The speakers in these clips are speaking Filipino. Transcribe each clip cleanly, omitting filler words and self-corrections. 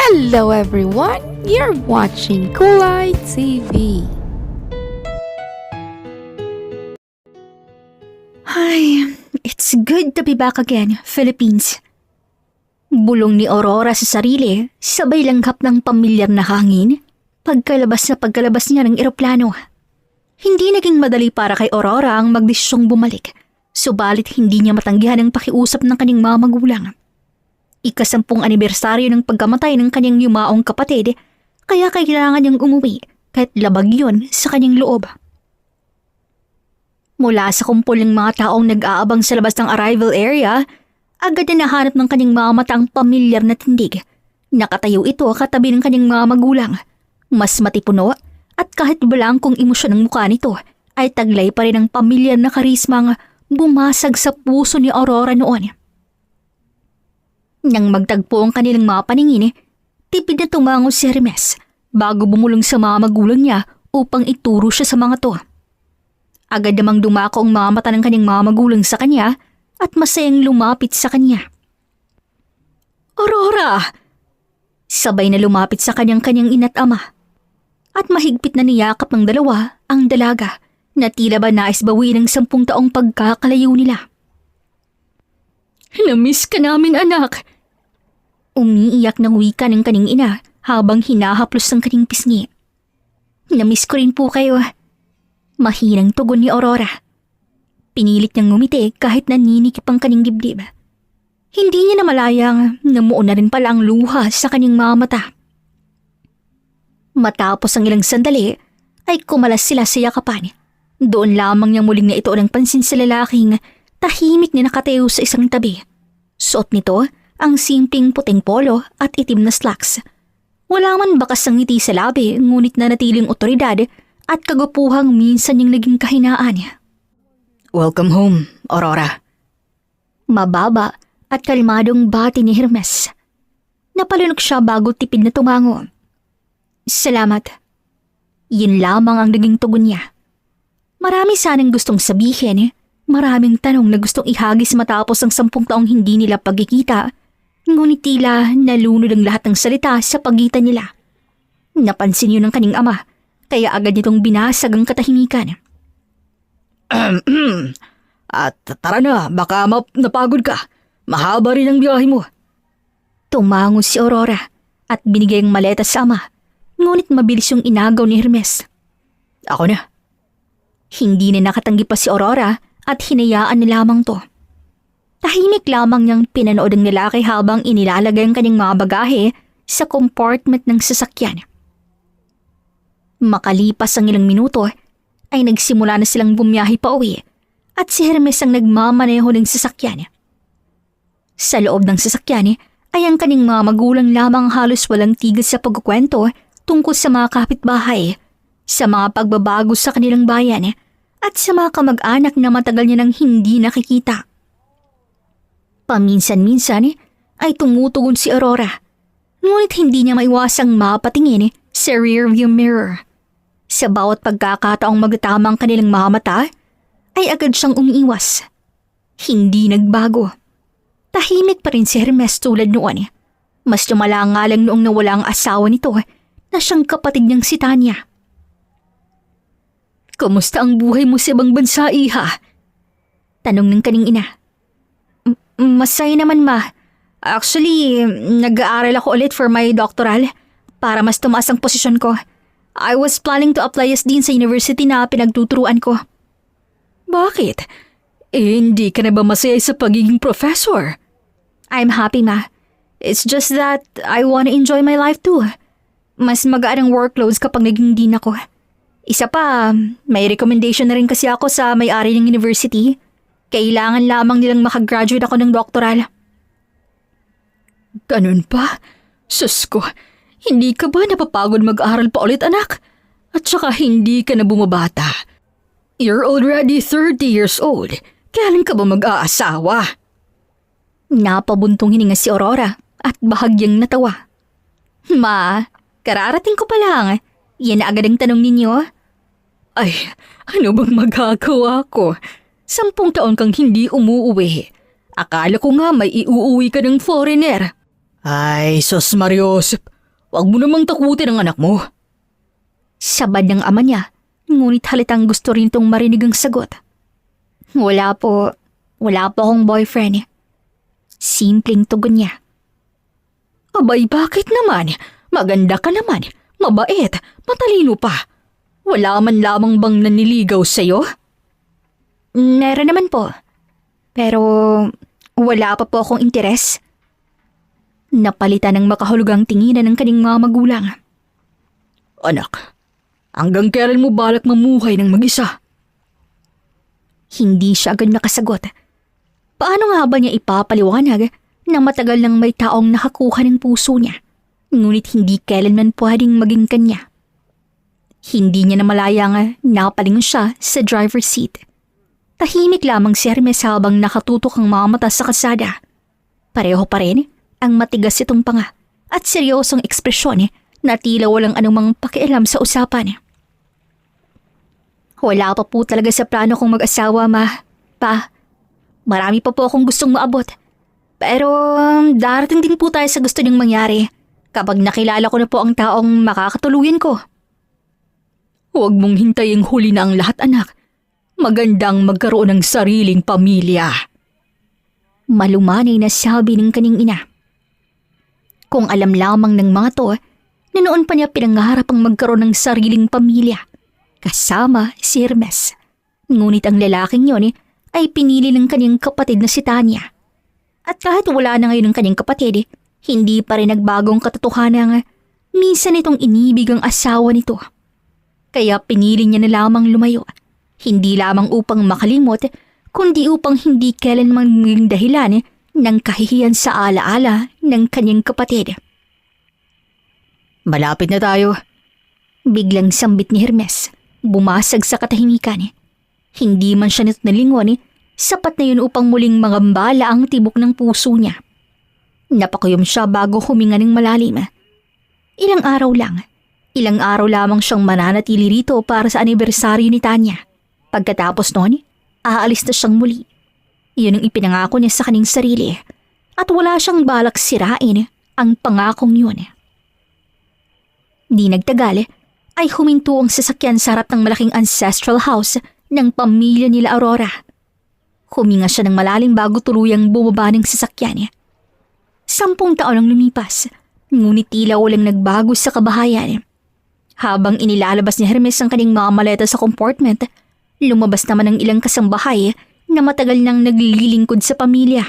Hello everyone, you're watching Kulay TV. Hi, it's good to be back again, Philippines. Bulong ni Aurora sa sarili, sabay langhap ng pamilyar na hangin, pagkalabas niya ng eroplano. Hindi naging madali para kay Aurora ang magdesisyong bumalik, subalit hindi niya matanggihan ang pakiusap ng kanyang mga magulang. Ika-10 anibersaryo ng pagkamatay ng kanyang yumaong kapatid, kaya kailangan niyang umuwi kahit labag yun sa kanyang loob. Mula sa kumpol ng mga taong nag-aabang sa labas ng arrival area, agad na nahanap ng kanyang mga mata ang pamilyar na tindig. Nakatayo ito katabi ng kanyang mga magulang. Mas matipuno at kahit balangkong emosyon ng mukha nito ay taglay pa rin ang pamilyar na karismang bumasag sa puso ni Aurora noon. Nang magtagpo ang kanilang mga paningin, tipid na tumango si Hermes bago bumulong sa mga magulang niya upang ituro siya sa mga to. Agad namang dumako ang mga mata ng kanyang mga magulang sa kanya at masayang lumapit sa kanya. Aurora! Sabay na lumapit sa kanyang ina't ama. At mahigpit na niyakap ng dalawa ang dalaga na tila ba nais bawiin ng 10 taong pagkakalayo nila. Namiss ka namin, anak! Umiiyak ng wika ng kanyang ina habang hinahaplos ng kanyang pisngi. Namiss ko rin po kayo. Mahinang tugon ni Aurora. Pinilit niyang ngumiti kahit naninikip ang kanyang dibdib. Hindi niya namalayang namuon na rin pala ang luha sa kanyang mga mata. Matapos ang ilang sandali, ay kumalas sila sa yakapan. Doon lamang niya muling na ito ng pansin sa lalaking tahimik na nakatayo sa isang tabi. Suot nito ang simpleng puting polo at itim na slacks. Wala man bakas ang ngiti sa labi, ngunit nanatiling otoridad at kagapuhang minsan niyang naging kahinaan. Welcome home, Aurora. Mababa at kalmadong bati ni Hermes. Napalunok siya bago tipid na tumango. Salamat. Yun lamang ang naging tugon niya. Marami sanang gustong sabihin, maraming tanong na gustong ihagis matapos ang 10 taong hindi nila pagkikita, ngunit tila nalunod ang lahat ng salita sa pagitan nila. Napansin yun ng kanyang ama, kaya agad nitong binasag ang katahimikan. At tara na, baka napagod ka. Mahaba rin ang biyahe mo. Tumango si Aurora at binigay ang maleta sa ama, ngunit mabilis yung inagaw ni Hermes. Ako na. Hindi na nakatanggi pa si Aurora at hinayaan na lamang to. Tahimik lamang niyang pinanood ang lalaki habang inilalagay ang kanyang mga bagahe sa compartment ng sasakyan. Makalipas ang ilang minuto, ay nagsimula na silang bumiyahe pa uwi at si Hermes ang nagmamaneho ng sasakyan. Sa loob ng sasakyan ay ang kanyang mga magulang lamang halos walang tigil sa pagkukwento tungkol sa mga kapitbahay, sa mga pagbabago sa kanilang bayan at sa mga kamag-anak na matagal niya nang hindi nakikita. Paminsan-minsan ay tumutugon si Aurora, ngunit hindi niya maiwasang mapatingin sa rearview mirror. Sa bawat pagkakataong magtama ang kanilang mga mata, ay agad siyang umiiwas. Hindi nagbago. Tahimik pa rin si Hermes tulad noon. Mas lumala nga lang noong nawala ang asawa nito na siyang kapatid niyang si Tanya. Kamusta ang buhay mo sa ibang bansa, iha? Tanong ng kanyang ina. Masaya naman, ma. Actually, nag-aaral ako ulit for my doctoral para mas tumaas ang posisyon ko. I was planning to apply as dean sa university na pinagtuturuan ko. Bakit? Hindi ka na ba masaya sa pagiging professor? I'm happy, ma. It's just that I want to enjoy my life too. Mas magaan ang workloads kapag naging dean ako. Isa pa, may recommendation na rin kasi ako sa may-ari ng university. Kailangan lamang nilang makagraduate ako ng doktoral. Ganun pa? Sus ko, hindi ka ba napapagod mag-aral pa ulit, anak? At saka hindi ka na bumabata. You're already 30 years old. Kailan ka ba mag-aasawa? Napabuntong hininga si Aurora at bahagyang natawa. Ma, kararating ko pa lang. Yan na agad ang tanong ninyo. Ay, ano bang magagawa ko? 10 taon kang hindi umuuwi. Akala ko nga may iuuwi ka ng foreigner. Ay, sus Marios, Huwag mo namang takutin ang anak mo. Sabad ng ama niya, ngunit halatang gusto rin itong marinig ang sagot. Wala po akong boyfriend. Simpleng tugon niya. Abay, bakit naman? Maganda ka naman, mabait, matalino pa. Wala man lamang bang naniligaw sa'yo? Meron naman po. Pero wala pa po akong interes. Napalitan ng makahulugang tinginan ng kanyang mga magulang. Anak, hanggang kailan mo balak mamuhay ng mag-isa? Hindi siya agad nakasagot. Paano nga ba niya ipapaliwanag na matagal nang may taong nakakuha ng puso niya, ngunit hindi kailanman pwedeng maging kanya? Hindi niya namalayang napalingon siya sa driver's seat. Tahimik lamang si Hermes habang nakatutok ang mga mata sa kalsada. Pareho pa rin ang matigas itong panga at seryosong ekspresyon na tila walang anumang pakialam sa usapan. Wala pa po talaga sa plano kong mag-asawa, Pa. Marami pa po akong gustong maabot. Pero darating din po tayo sa gusto niyang mangyari kapag nakilala ko na po ang taong makakatuluyan ko. Huwag mong hintayin huli na ang lahat, anak. Magandang magkaroon ng sariling pamilya. Malumanay na sabi ng kanyang ina. Kung alam lamang ng mga to, na noon pa niya pinangarap ang magkaroon ng sariling pamilya kasama si Hermes. Ngunit ang lalaking yon ay pinili ng kanyang kapatid na si Tanya. At kahit wala na ngayon ang kanyang kapatid, hindi pa rin nagbagong katotohanan minsan itong inibig ang asawa nito. Kaya pinili niya na lamang lumayo, hindi lamang upang makalimot, kundi upang hindi kailanman maging dahilan ng kahihiyan sa alaala ng kanyang kapatid. Malapit na tayo. Biglang sambit ni Hermes, bumasag sa katahimikan. Hindi man siya nito nalingon, sapat na yun upang muling mangambala ang tibok ng puso niya. Napakuyom siya bago huminga ng malalim. Ilang araw lamang siyang mananatili rito para sa anibersaryo ni Tanya. Pagkatapos noon, aalis na siyang muli. Iyon ang ipinangako niya sa kanyang sarili at wala siyang balak sirain ang pangakong yun. Di nagtagal ay huminto ang sasakyan sa harap ng malaking ancestral house ng pamilya nila Aurora. Huminga siya ng malalim bago tuluyang bumaba ng sasakyan. 10 taon ang lumipas, ngunit tila walang nagbago sa kabahayan. Habang inilalabas ni Hermes ang kanyang mga maleta sa compartment, lumabas naman ang ilang kasambahay na matagal nang naglilingkod sa pamilya.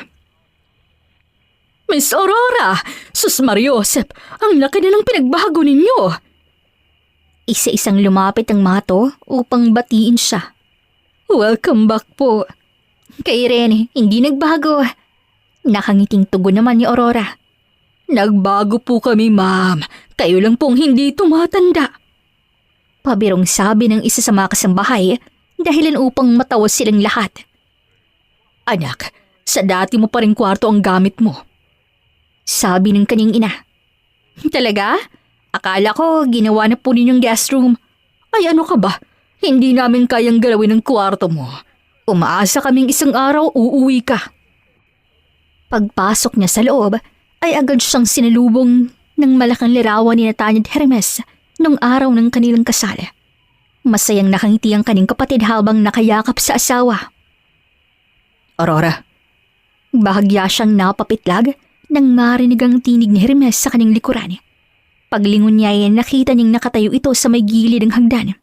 Miss Aurora! Sus Mariosep! Ang laki na ng pinagbago ninyo! Isa-isang lumapit ang mga to upang batiin siya. Welcome back po. Kay Ren, hindi nagbago. Nakangiting tugon naman ni Aurora. Nagbago po kami, ma'am. Kayo lang pong hindi tumatanda. Pabirong sabi ng isa sa mga kasambahay dahilan upang matawa silang lahat. Anak, sa dati mo pa rin kwarto ang gamit mo. Sabi ng kanyang ina. Talaga? Akala ko ginawa na po ninyong guest room. Ay ano ka ba? Hindi namin kayang galawin ang kwarto mo. Umaasa kaming isang araw uuwi ka. Pagpasok niya sa loob, ay agad siyang sinalubong ng malaking larawan ni Tanya at Hermes nung araw ng kanilang kasal. Masayang nakangiti ang kanyang kapatid habang nakayakap sa asawa. Aurora. Bahagya siyang napapitlag nang marinig ang tinig ni Hermes sa kanyang likuran. Paglingon niya ay nakita niyang nakatayo ito sa may gilid ng hagdan.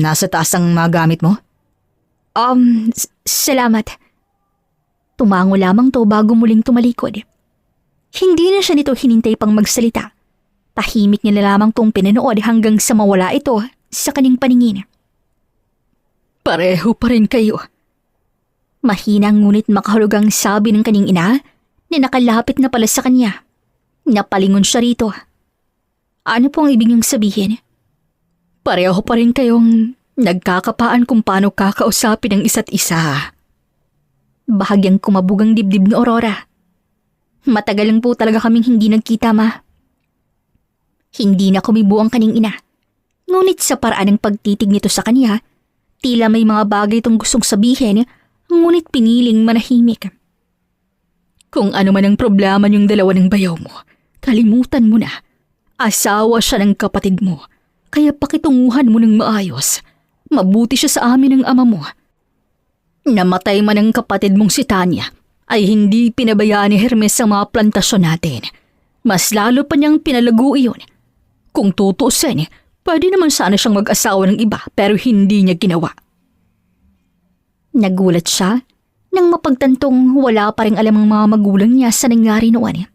Nasa taas ang mga gamit mo? Salamat. Tumango lamang to bago muling tumalikod. Hindi na siya nito hinintay pang magsalita. Tahimik niya na lamang tong pinanood hanggang sa mawala ito sa kanyang paningin. Pareho pa rin kayo. Mahina ngunit makahulugang sabi ng kanyang ina na nakalapit na pala sa kanya. Napalingon siya rito. Ano pong ibig niyong sabihin? Pareho pa rin kayong nagkakapaan kung paano kakausapin ang isa't isa. Bahagyang kumabog ang dibdib ni Aurora. Matagal lang po talaga kaming hindi nagkita, ma. Hindi na kumibo ang kanyang ina. Ngunit sa paraan ng pagtitig nito sa kanya, tila may mga bagay itong gustong sabihin, ngunit piniling manahimik. Kung ano man ang problema niyong dalawa ng bayaw mo, Kalimutan mo na. Asawa siya ng kapatid mo. Kaya pakitunguhan mo ng maayos. Mabuti siya sa amin ng ama mo. Namatay man ang kapatid mong si Tanya, ay hindi pinabayaan ni Hermes ang mga plantasyon natin. Mas lalo pa niyang pinalago iyon. Kung tutuusin, pwede naman sana siyang mag-asawa ng iba pero hindi niya ginawa. Nagulat siya nang mapagtantong wala pa ring alam ang mga magulang niya sa nangyari noon.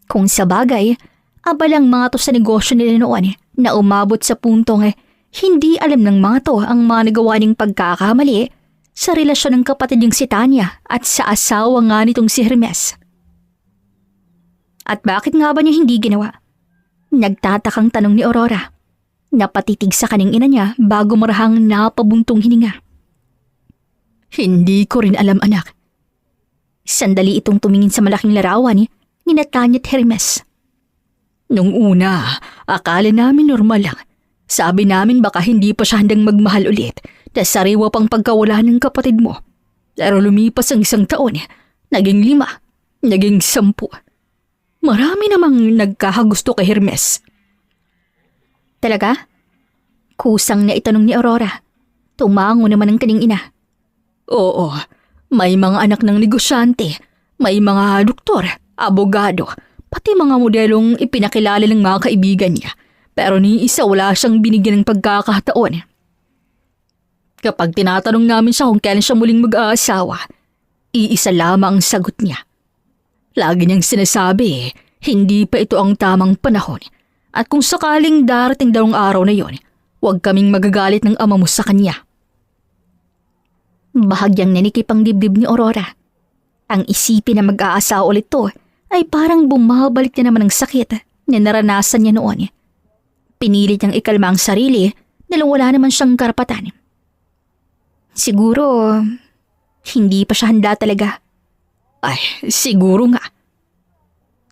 Kung sa bagay, abalang mga to sa negosyo nila noon na umabot sa puntong hindi alam ng mga to ang mga nagawa niyang pagkakamali sa relasyon ng kapatid niyang si Tanya at sa asawa nga nitong si Hermes. At bakit nga ba niya hindi ginawa? Nagtatakang tanong ni Aurora. Napatitig sa kaning ina niya bago marahang napabuntong hininga. Hindi ko rin alam, anak. Sandali itong tumingin sa malaking larawan ni Tanya at Hermes. Nung una, akala namin normal lang. Sabi namin baka hindi pa siya handang magmahal ulit na sariwa pang pagkawala ng kapatid mo. Pero lumipas ang 1 taon, naging 5, naging 10. Marami namang nagkakagusto kay Hermes. Talaga? Kusang na itanong ni Aurora. Tumango naman ang kaning ina. Oo, may mga anak ng negosyante, may mga doktor, abogado, pati mga modelong ipinakilala ng mga kaibigan niya. Pero ni isa wala siyang binigyan ng pagkakataon. Kapag tinatanong namin siya kung kailan siya muling mag-aasawa, iisa lamang ang sagot niya. Lagi niyang sinasabi, hindi pa ito ang tamang panahon. At kung sakaling darating daw ang araw na yon, huwag kaming magagalit ng ama mo sa kanya. Bahagyang nanikip ang dibdib ni Aurora. Ang isipin na mag-aasawa ulit to ay parang bumabalik na naman ang sakit na naranasan niya noon. Pinilit niyang ikalma ang sarili dahil wala naman siyang karapatan. Siguro, hindi pa siya handa talaga. Ay, siguro nga.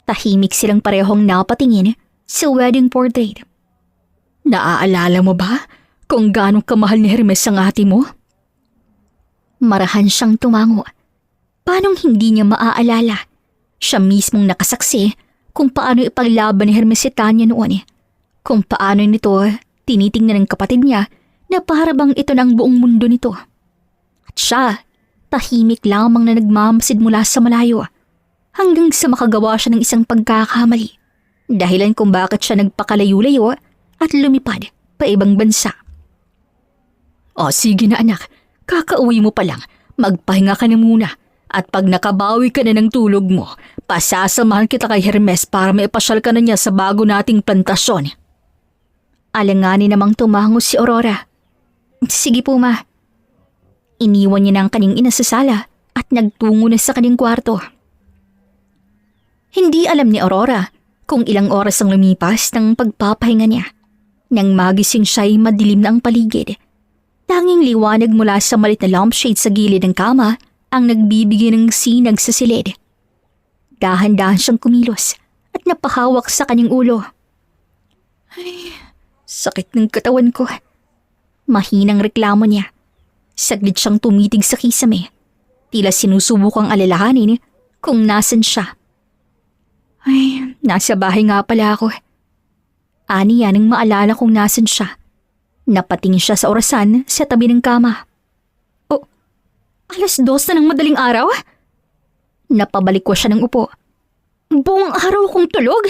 Tahimik silang parehong napatingin sa wedding portrait. Naaalala mo ba kung gaano kamahal ni Hermes ang ate mo? Marahan siyang tumango. Paanong hindi niya maaalala? Siya mismong nakasaksi kung paano ipaglaban ni Hermes si Tanya noon. Kung paano nito tinitingnan ng kapatid niya na para bang ito ng buong mundo nito. At siya, tahimik lamang na nagmamasid mula sa malayo hanggang sa makagawa siya ng isang pagkakamali. Dahilan kung bakit siya nagpakalayo-layo at lumipad pa ibang bansa. O sige na anak, kakauwi mo pa lang, magpahinga ka na muna. At pag nakabawi ka na ng tulog mo, pasasamahan kita kay Hermes para maipasyal ka na niya sa bago nating plantasyon. Alanganin namang tumango si Aurora. Sige po ma. Iniwan niya na ang kaning ina sa sala at nagtungo na sa kaning kwarto. Hindi alam ni Aurora kung ilang oras ang lumipas ng pagpapahinga niya. Nang magising siya'y madilim na ang paligid. Tanging liwanag mula sa malit na lampshade sa gilid ng kama ang nagbibigay ng sinag sa silid. Dahan-dahan siyang kumilos at napahawak sa kanyang ulo. Ay, sakit ng katawan ko. Mahinang reklamo niya. Saglit siyang tumitig sa kisame. Tila sinusubukang alalahanin kung nasan siya. Ay, nasa bahay nga pala ako. Ani yan ang maalala kung nasan siya. Napatingin siya sa orasan sa tabi ng kama. Oh, 2:00 na ng madaling araw? Napabalik ko siya ng upo. Buong araw kong tulog?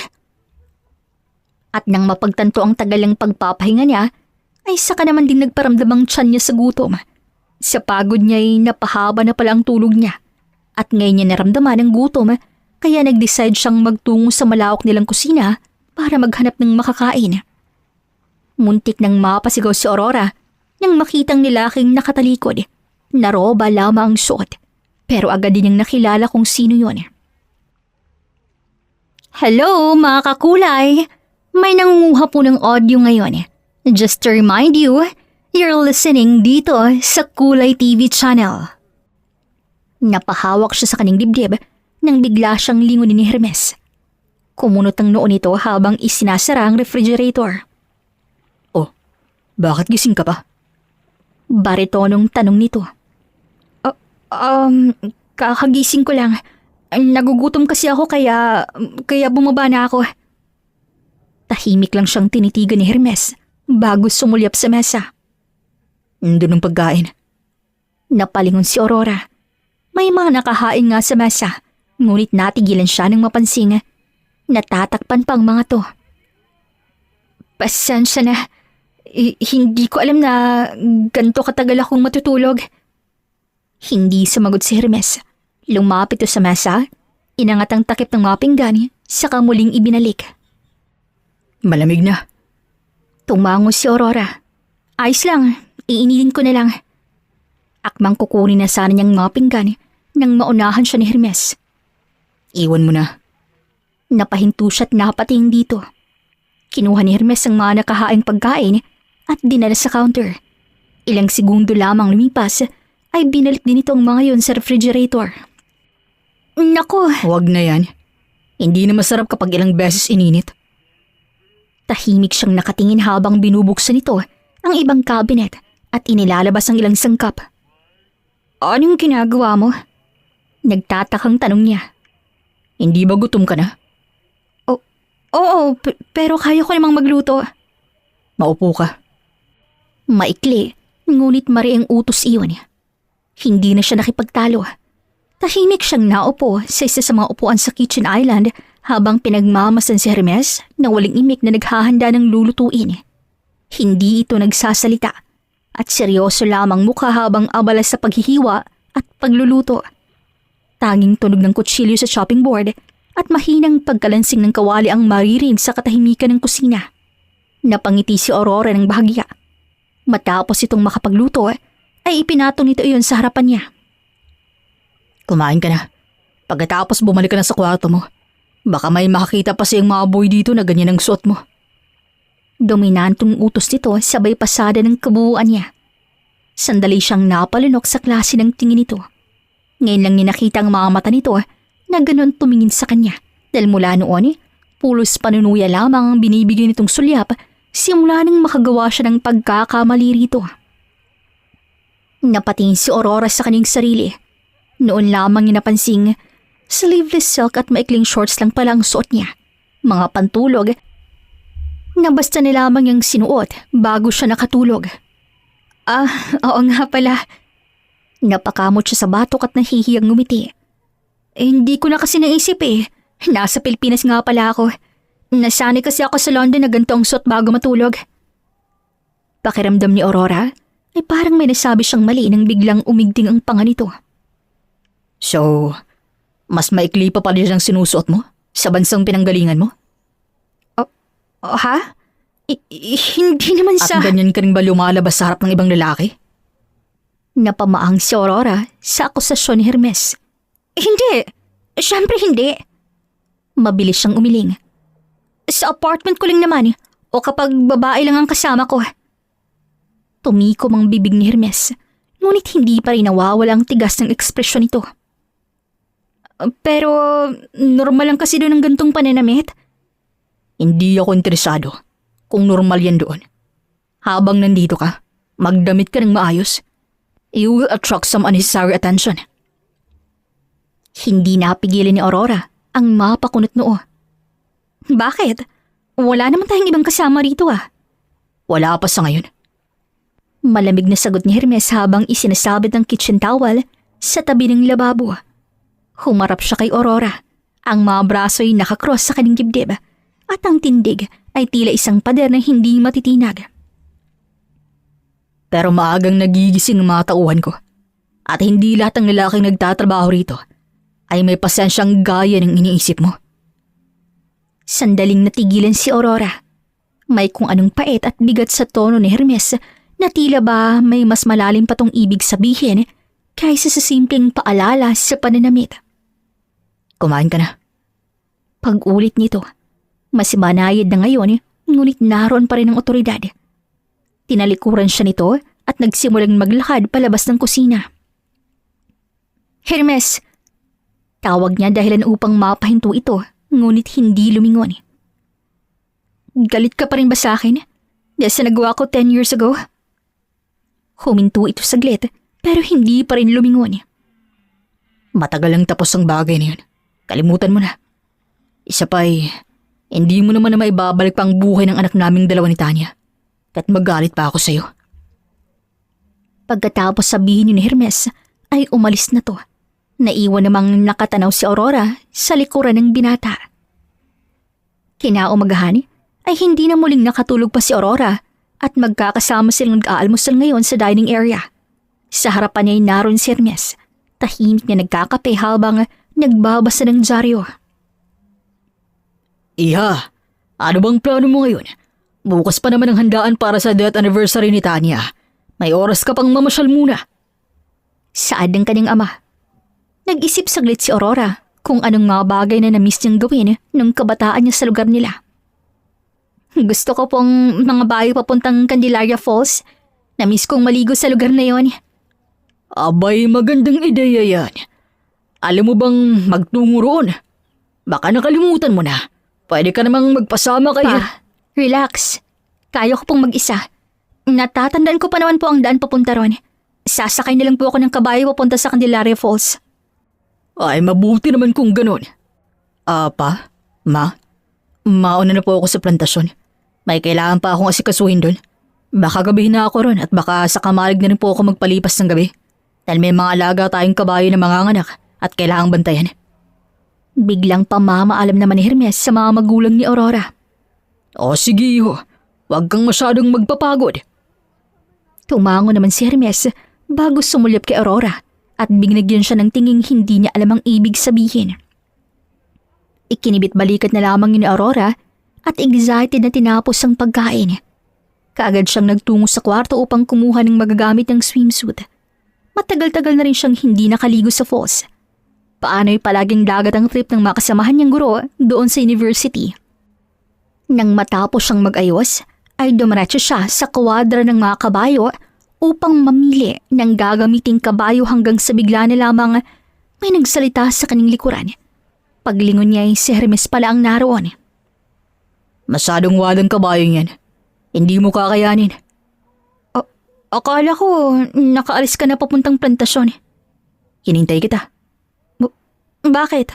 At nang mapagtanto ang tagal ng pagpapahinga niya, ay saka naman din nagparamdam ang tiyan niya sa gutom. Sa pagod niya ay napahaba na pala ang tulog niya. At ngayon niya naramdaman ang gutom, kaya nag-decide siyang magtungo sa malawak nilang kusina para maghanap ng makakain. Muntik nang mapasigaw si Aurora nang makitang nilaking nakatalikod. Naroba lamang ang suot, pero agad din niyang nakilala kung sino yon. Hello mga kakulay! May nangunguha po ng audio ngayon. Just to remind you, you're listening dito sa Kulay TV channel. Napahawak siya sa kaning dibdib nang bigla siyang lingunin ni Hermes. Kumunot ang noo nito habang isinasara ang refrigerator. Oh, bakit gising ka pa? Baritonong tanong nito. Kakagising ko lang. Nagugutom kasi ako kaya bumaba na ako. Tahimik lang siyang tinitigan ni Hermes bago sumulyap sa mesa. Nandun ang pagkain. Napalingon si Aurora. May mga nakahain nga sa mesa, ngunit natigilan siya ng mapansing. Natatakpan pang mga to. Pasensya na. Hindi ko alam na ganito katagal akong matutulog. Hindi sumagot si Hermes. Lumapit to sa mesa, inangat ang takip ng mga pinggan, saka muling ibinalik. Malamig na. Tumango si Aurora. Ayos lang, iinilin ko na lang. Akmang kukunin na sana niyang mga pinggan nang maunahan siya ni Hermes. Iwan mo na. Napahinto siya't napatingin dito. Kinuha ni Hermes ang mga nakahaing pagkain at dinala sa counter. Ilang segundo lamang lumipas ay binalik din ito ang mga yon sa refrigerator. Nako! Huwag na yan. Hindi na masarap kapag ilang beses ininit. Tahimik siyang nakatingin habang binubuksan nito ang ibang cabinet at inilalabas ang ilang sangkap. Anong ginagawa mo? Nagtatakang tanong niya. Hindi ba gutom ka na? Oo, pero kaya ko namang magluto. Maupo ka. Maikli, ngunit mari ang utos iyon. Hindi na siya nakipagtalo. Tahimik siyang naupo sa isa sa mga upuan sa kitchen island habang pinagmamasan si Hermes na waling imik na naghahanda ng lulutuin. Hindi ito nagsasalita at seryoso lamang mukha habang abala sa paghihiwa at pagluluto. Tanging tunog ng kutsilyo sa chopping board at mahinang pagkalansing ng kawali ang maririnig sa katahimikan ng kusina. Napangiti si Aurora ng bahagya. Matapos itong makapagluto, ay ipinatong nito iyon sa harapan niya. Kumain ka na. Pagkatapos bumalik ka na sa kwarto mo. Baka may makakita pa siyang mga boy dito na ganyan ang suot mo. Dominantong utos nito sabay pasada ng kabuuan niya. Sandali siyang napalunok sa klase ng tingin nito. Ngayon lang niya nakita ang mga mata nito na ganon tumingin sa kanya dahil mula noon, pulos panunuya lamang ang binibigay nitong sulyap simula nang makagawa siya ng pagkakamali rito. Napatingin si Aurora sa kanyang sarili. Noon lamang niya napansing sleeveless silk at maikling shorts lang pala ang suot niya. Mga pantulog na basta na lamang niyang sinuot bago siya nakatulog. Oo nga pala. Napakamot siya sa batok at nahihiyang ngumiti. Hindi ko na kasi naisip Nasa Pilipinas nga pala ako. Nasanay kasi ako sa London na ganito ang suot bago matulog. Pakiramdam ni Aurora ay parang may nasabi siyang mali nang biglang umigting ang panga nito. So, mas maikli pa pala siyang sinusuot mo sa bansang pinanggalingan mo? Ha? Hindi naman sa... At ganyan ka rin ba lumalabas sa harap ng ibang lalaki? Napamaang si Aurora sa akusasyon ni Hermes. Hindi! Siyempre hindi! Mabilis siyang umiling. Sa apartment ko lang naman o kapag babae lang ang kasama ko. Tumikom ang bibig ni Hermes, ngunit hindi pa rin nawawala ang tigas ng ekspresyon nito. Pero normal lang kasi doon ang gantong pananamit. Hindi ako interesado kung normal yan doon. Habang nandito ka, magdamit ka ng maayos. You will attract some unnecessary attention. Hindi napigilan ni Aurora ang mapakunot noo. Bakit? Wala naman tayong ibang kasama rito Wala pa sa ngayon. Malamig na sagot ni Hermes habang isinasabit ang kitchen towel sa tabi ng lababo. Humarap siya kay Aurora. Ang mga braso ay nakakross sa kanyang dibdib at ang tindig ay tila isang pader na hindi matitinag. Pero maagang nagigising ang mga tauhan ko. At hindi lahat ng lalaking nagtatrabaho rito ay may pasensyang gaya ng iniisip mo. Sandaling natigilan si Aurora. May kung anong pait at bigat sa tono ni Hermes na tila ba may mas malalim pa tong ibig sabihin kaysa sa simpleng paalala sa pananamit. Kumain ka na. Pag-ulit nito, mas manayad na ngayon ngunit naroon pa rin ang otoridad. Tinalikuran siya nito at nagsimulang maglakad palabas ng kusina. Hermes! Tawag niya dahilan upang mapahinto ito ngunit hindi lumingon. Galit ka pa rin ba sa akin? Dahil sa nagawa ko 10 years ago? Huminto ito saglit pero hindi pa rin lumingon. Matagal lang tapos ang bagay na yun. Kalimutan mo na. Isa pa Hindi mo naman na maibabalik pa ang buhay ng anak naming dalawa ni Tanya. At magalit pa ako sa'yo. Pagkatapos sabihin ni Hermes, ay umalis na to. Naiwan namang nakatanaw si Aurora sa likuran ng binata. Kinaumagahan ay hindi na muling nakatulog pa si Aurora at magkakasama silang nag-aalmusal ngayon sa dining area. Sa harapan niya ay naroon si Hermes. Tahimik na nagkakape habang nagbabasa ng dyaryo. Iha, ano bang plano mo ngayon? Bukas pa naman ang handaan para sa death anniversary ni Tanya. May oras ka pang mamasyal muna. Saad ng kanyang ama. Nag-isip saglit si Aurora kung anong mga bagay na na-miss niyang gawin nung kabataan niya sa lugar nila. Gusto ko pong mga bayo papuntang Candelaria Falls. Na-miss kong maligo sa lugar na yon. Abay, magandang ideya yan. Alam mo bang magtungo roon? Baka nakalimutan mo na. Pwede ka namang magpasama kay... Pa, relax. Kaya ko pong mag-isa. Natatandaan ko pa naman po ang daan papunta ron. Sasakay na lang po ako ng kabayo papunta sa Candelaria Falls. Ay, mabuti naman kung ganon. Pa? Ma? Mauna na po ako sa plantasyon. May kailangan pa akong asikasuhin doon. Baka gabihin na ako ron at baka sa kamalig na rin po ako magpalipas ng gabi. Dahil may mga alaga tayong kabayo na manganganak at kailangang bantayan. Biglang pamamaalam naman ni Hermes sa mga magulang ni Aurora. O sige ho, huwag kang masyadong magpapagod. Tumango naman si Hermes bago sumulyap kay Aurora at binigyan siya ng tinging hindi niya alam ang ibig sabihin. Ikinibit-balikat na lamang ni Aurora at excited na tinapos ang pagkain. Kaagad siyang nagtungo sa kwarto upang kumuha ng magagamit ng swimsuit. Matagal-tagal na rin siyang hindi nakaligo sa falls. Paano'y palaging dagat ang trip ng makasamahan niyang guro doon sa university. Nang matapos siyang mag-ayos, ay dumiretso siya sa kwadra ng mga kabayo upang mamili ng gagamiting kabayo hanggang sa bigla na lamang may nagsalita sa kanyang likuran. Paglingon niya ay si Hermes pala ang naroon. Masyadong wadang kabayo yan. Hindi mo kakayanin. Akala ko nakaalis ka na papuntang plantasyon. Hinintay kita. Bakit?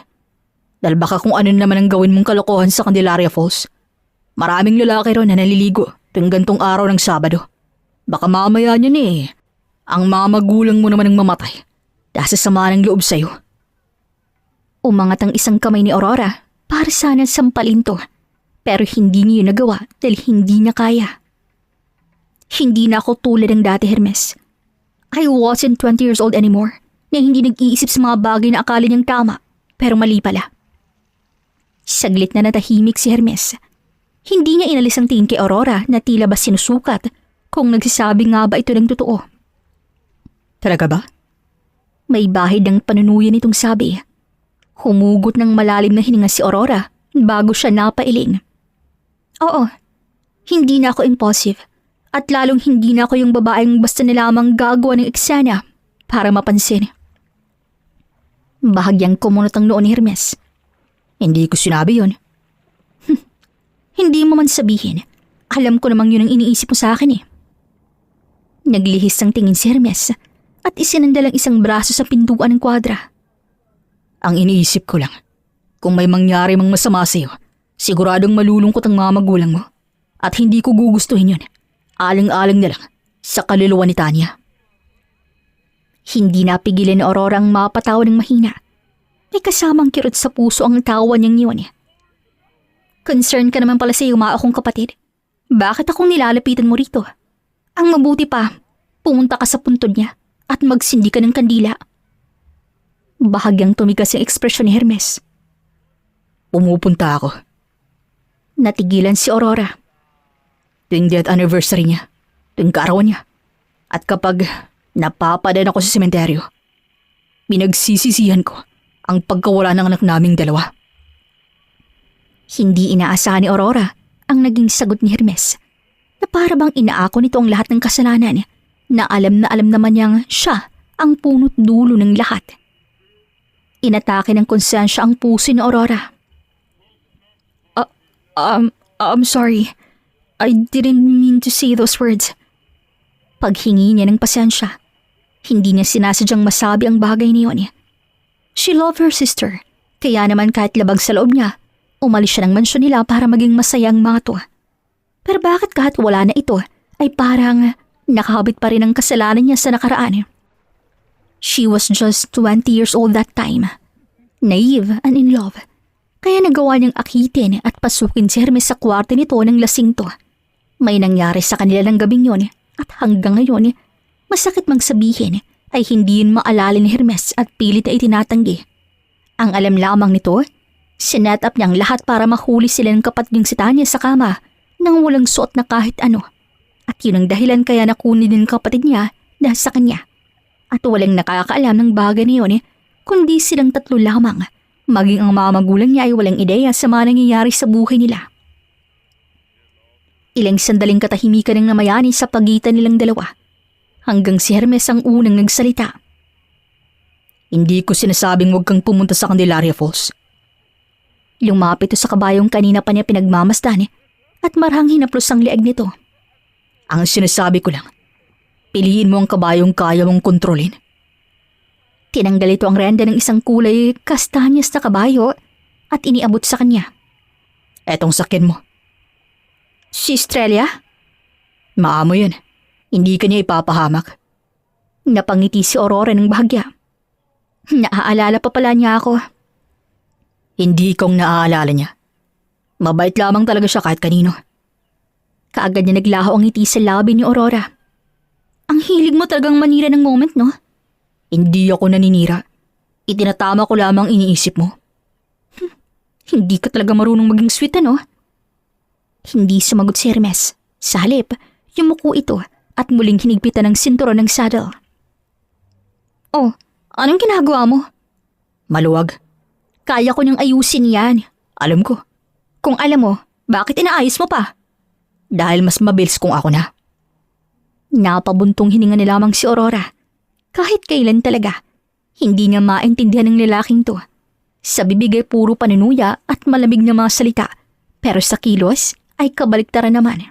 Dahil baka kung ano naman ang gawin mong kalokohan sa Candelaria Falls. Maraming lalaki ron na naliligo tuwing gantong araw ng Sabado. Baka mamaya niyan ang mga magulang mo naman ang mamatay dahil sa sama ng loob sa'yo. Umangat ang isang kamay ni Aurora para sana sampalin to. Pero hindi niya yun nagawa dahil hindi niya kaya. Hindi na ako tulad ng dati, Hermes. I wasn't 20 years old anymore na hindi nag-iisip sa mga bagay na akala niyang tama pero mali pala. Saglit na natahimik si Hermes. Hindi niya inalis ang tingin kay Aurora na tila ba sinusukat kung nagsasabi nga ba ito ng totoo. Talaga ba? May bahid ng panunuyan itong sabi. Humugot ng malalim na hininga si Aurora bago siya napailing. Oo, hindi na ako impulsive at lalong hindi na ako yung babaeng basta na lamang gagawa ng eksena para mapansin. Bahagyang kumunot ang noon ni Hermes. Hindi ko sinabi yun. Hindi mo man sabihin. Alam ko namang yun ang iniisip mo sa akin . Naglihis ang tingin si Hermes at isinandal ang isang braso sa pintuan ng kwadra. Ang iniisip ko lang, kung may mangyari mang masama sa'yo, siguradong malulungkot ang mga magulang mo at hindi ko gugustuhin yun. Aling-aling na lang sa kaluluwa ni Tanya. Hindi napigilan ni Aurora ang mapatawa ng mahina. May kasamang kirot sa puso ang tawa niyang yun . Concern ka naman pala sa iyo mga akong kapatid. Bakit akong nilalapitan mo rito? Ang mabuti pa, pumunta ka sa puntod niya at magsindi ka ng kandila. Bahagyang tumigas ang ekspresyon ni Hermes. Pumupunta ako. Natigilan si Aurora. Tuwing death anniversary niya, tuwing kaarawan niya, at kapag napapadan ako sa sementeryo, pinagsisisihan ko ang pagkawala ng anak naming dalawa. Hindi inaasahan ni Aurora ang naging sagot ni Hermes na para bang inaako nito ang lahat ng kasalanan na alam naman niyang siya ang punot dulo ng lahat. Inatake ng konsensya ang puso ni Aurora. I'm sorry. I didn't mean to say those words. Paghingi niya ng pasensya, hindi niya sinasadyang masabi ang bagay niyon. She loved her sister, kaya naman kahit labag sa loob niya, Umalis siya ng mansyon nila para maging masaya ang mga to. Pero bakit kahit wala na ito, ay parang nakakabit pa rin ang kasalanan niya sa nakaraan? She was just 20 years old that time. Naive and in love. Kaya nagawa niyang akitin at pasukin si Hermes sa kwarto nito ng lasing to. May nangyari sa kanila ng gabing yon at hanggang ngayon, masakit mang sabihin ay hindi yun maalala ni Hermes at pilit na itinatanggi. Ang alam lamang nito, sinet up niyang lahat para mahuli sila ng kapatid niyang si Tanya sa kama nang walang suot na kahit ano. At yun ang dahilan kaya nakunin din kapatid niya dahil sa kanya. At walang nakakaalam ng bagay na yun kundi silang tatlo lamang. Maging ang mga magulang niya ay walang ideya sa mga nangyayari sa buhay nila. Ilang sandaling katahimikan ang namayani sa pagitan nilang dalawa. Hanggang si Hermes ang unang nagsalita. Hindi ko sinasabing huwag kang pumunta sa Candelaria Falls. Lumapit sa kabayong kanina pa niya pinagmamasdan at marahang hinaplos ang leeg nito. Ang sinasabi ko lang, piliin mo ang kabayong kaya mong kontrolin. Tinanggal ito ang renda ng isang kulay kastanyas na kabayo at iniabot sa kanya. Etong sakyan mo. Si Estrella? Maamo yan. Hindi ka niya ipapahamak. Napangiti si Aurora ng bahagya. Naaalala pa pala niya ako. Hindi kong naaalala niya. Mabait lamang talaga siya kahit kanino. Kaagad niya naglaho ang ngiti sa labi ni Aurora. Ang hilig mo talagang manira ng moment, no? Hindi ako naninira. Itinatama ko lamang iniisip mo. Hindi ka talaga marunong maging sweet, ano? Hindi sumagot si Hermes. Sa halip, yumuko ito at muling hinigpitan ng sinturon ng saddle. Oh, anong ginagawa mo? Maluwag. Kaya ko niyang ayusin yan. Alam ko. Kung alam mo, bakit inaayos mo pa? Dahil mas mabilis kung ako na. Napabuntong hininga ni lamang si Aurora. Kahit kailan talaga, hindi niya maintindihan ng lalaking to. Sa bibig ay puro panunuya at malamig na mga salita, pero sa kilos ay kabaliktaran naman.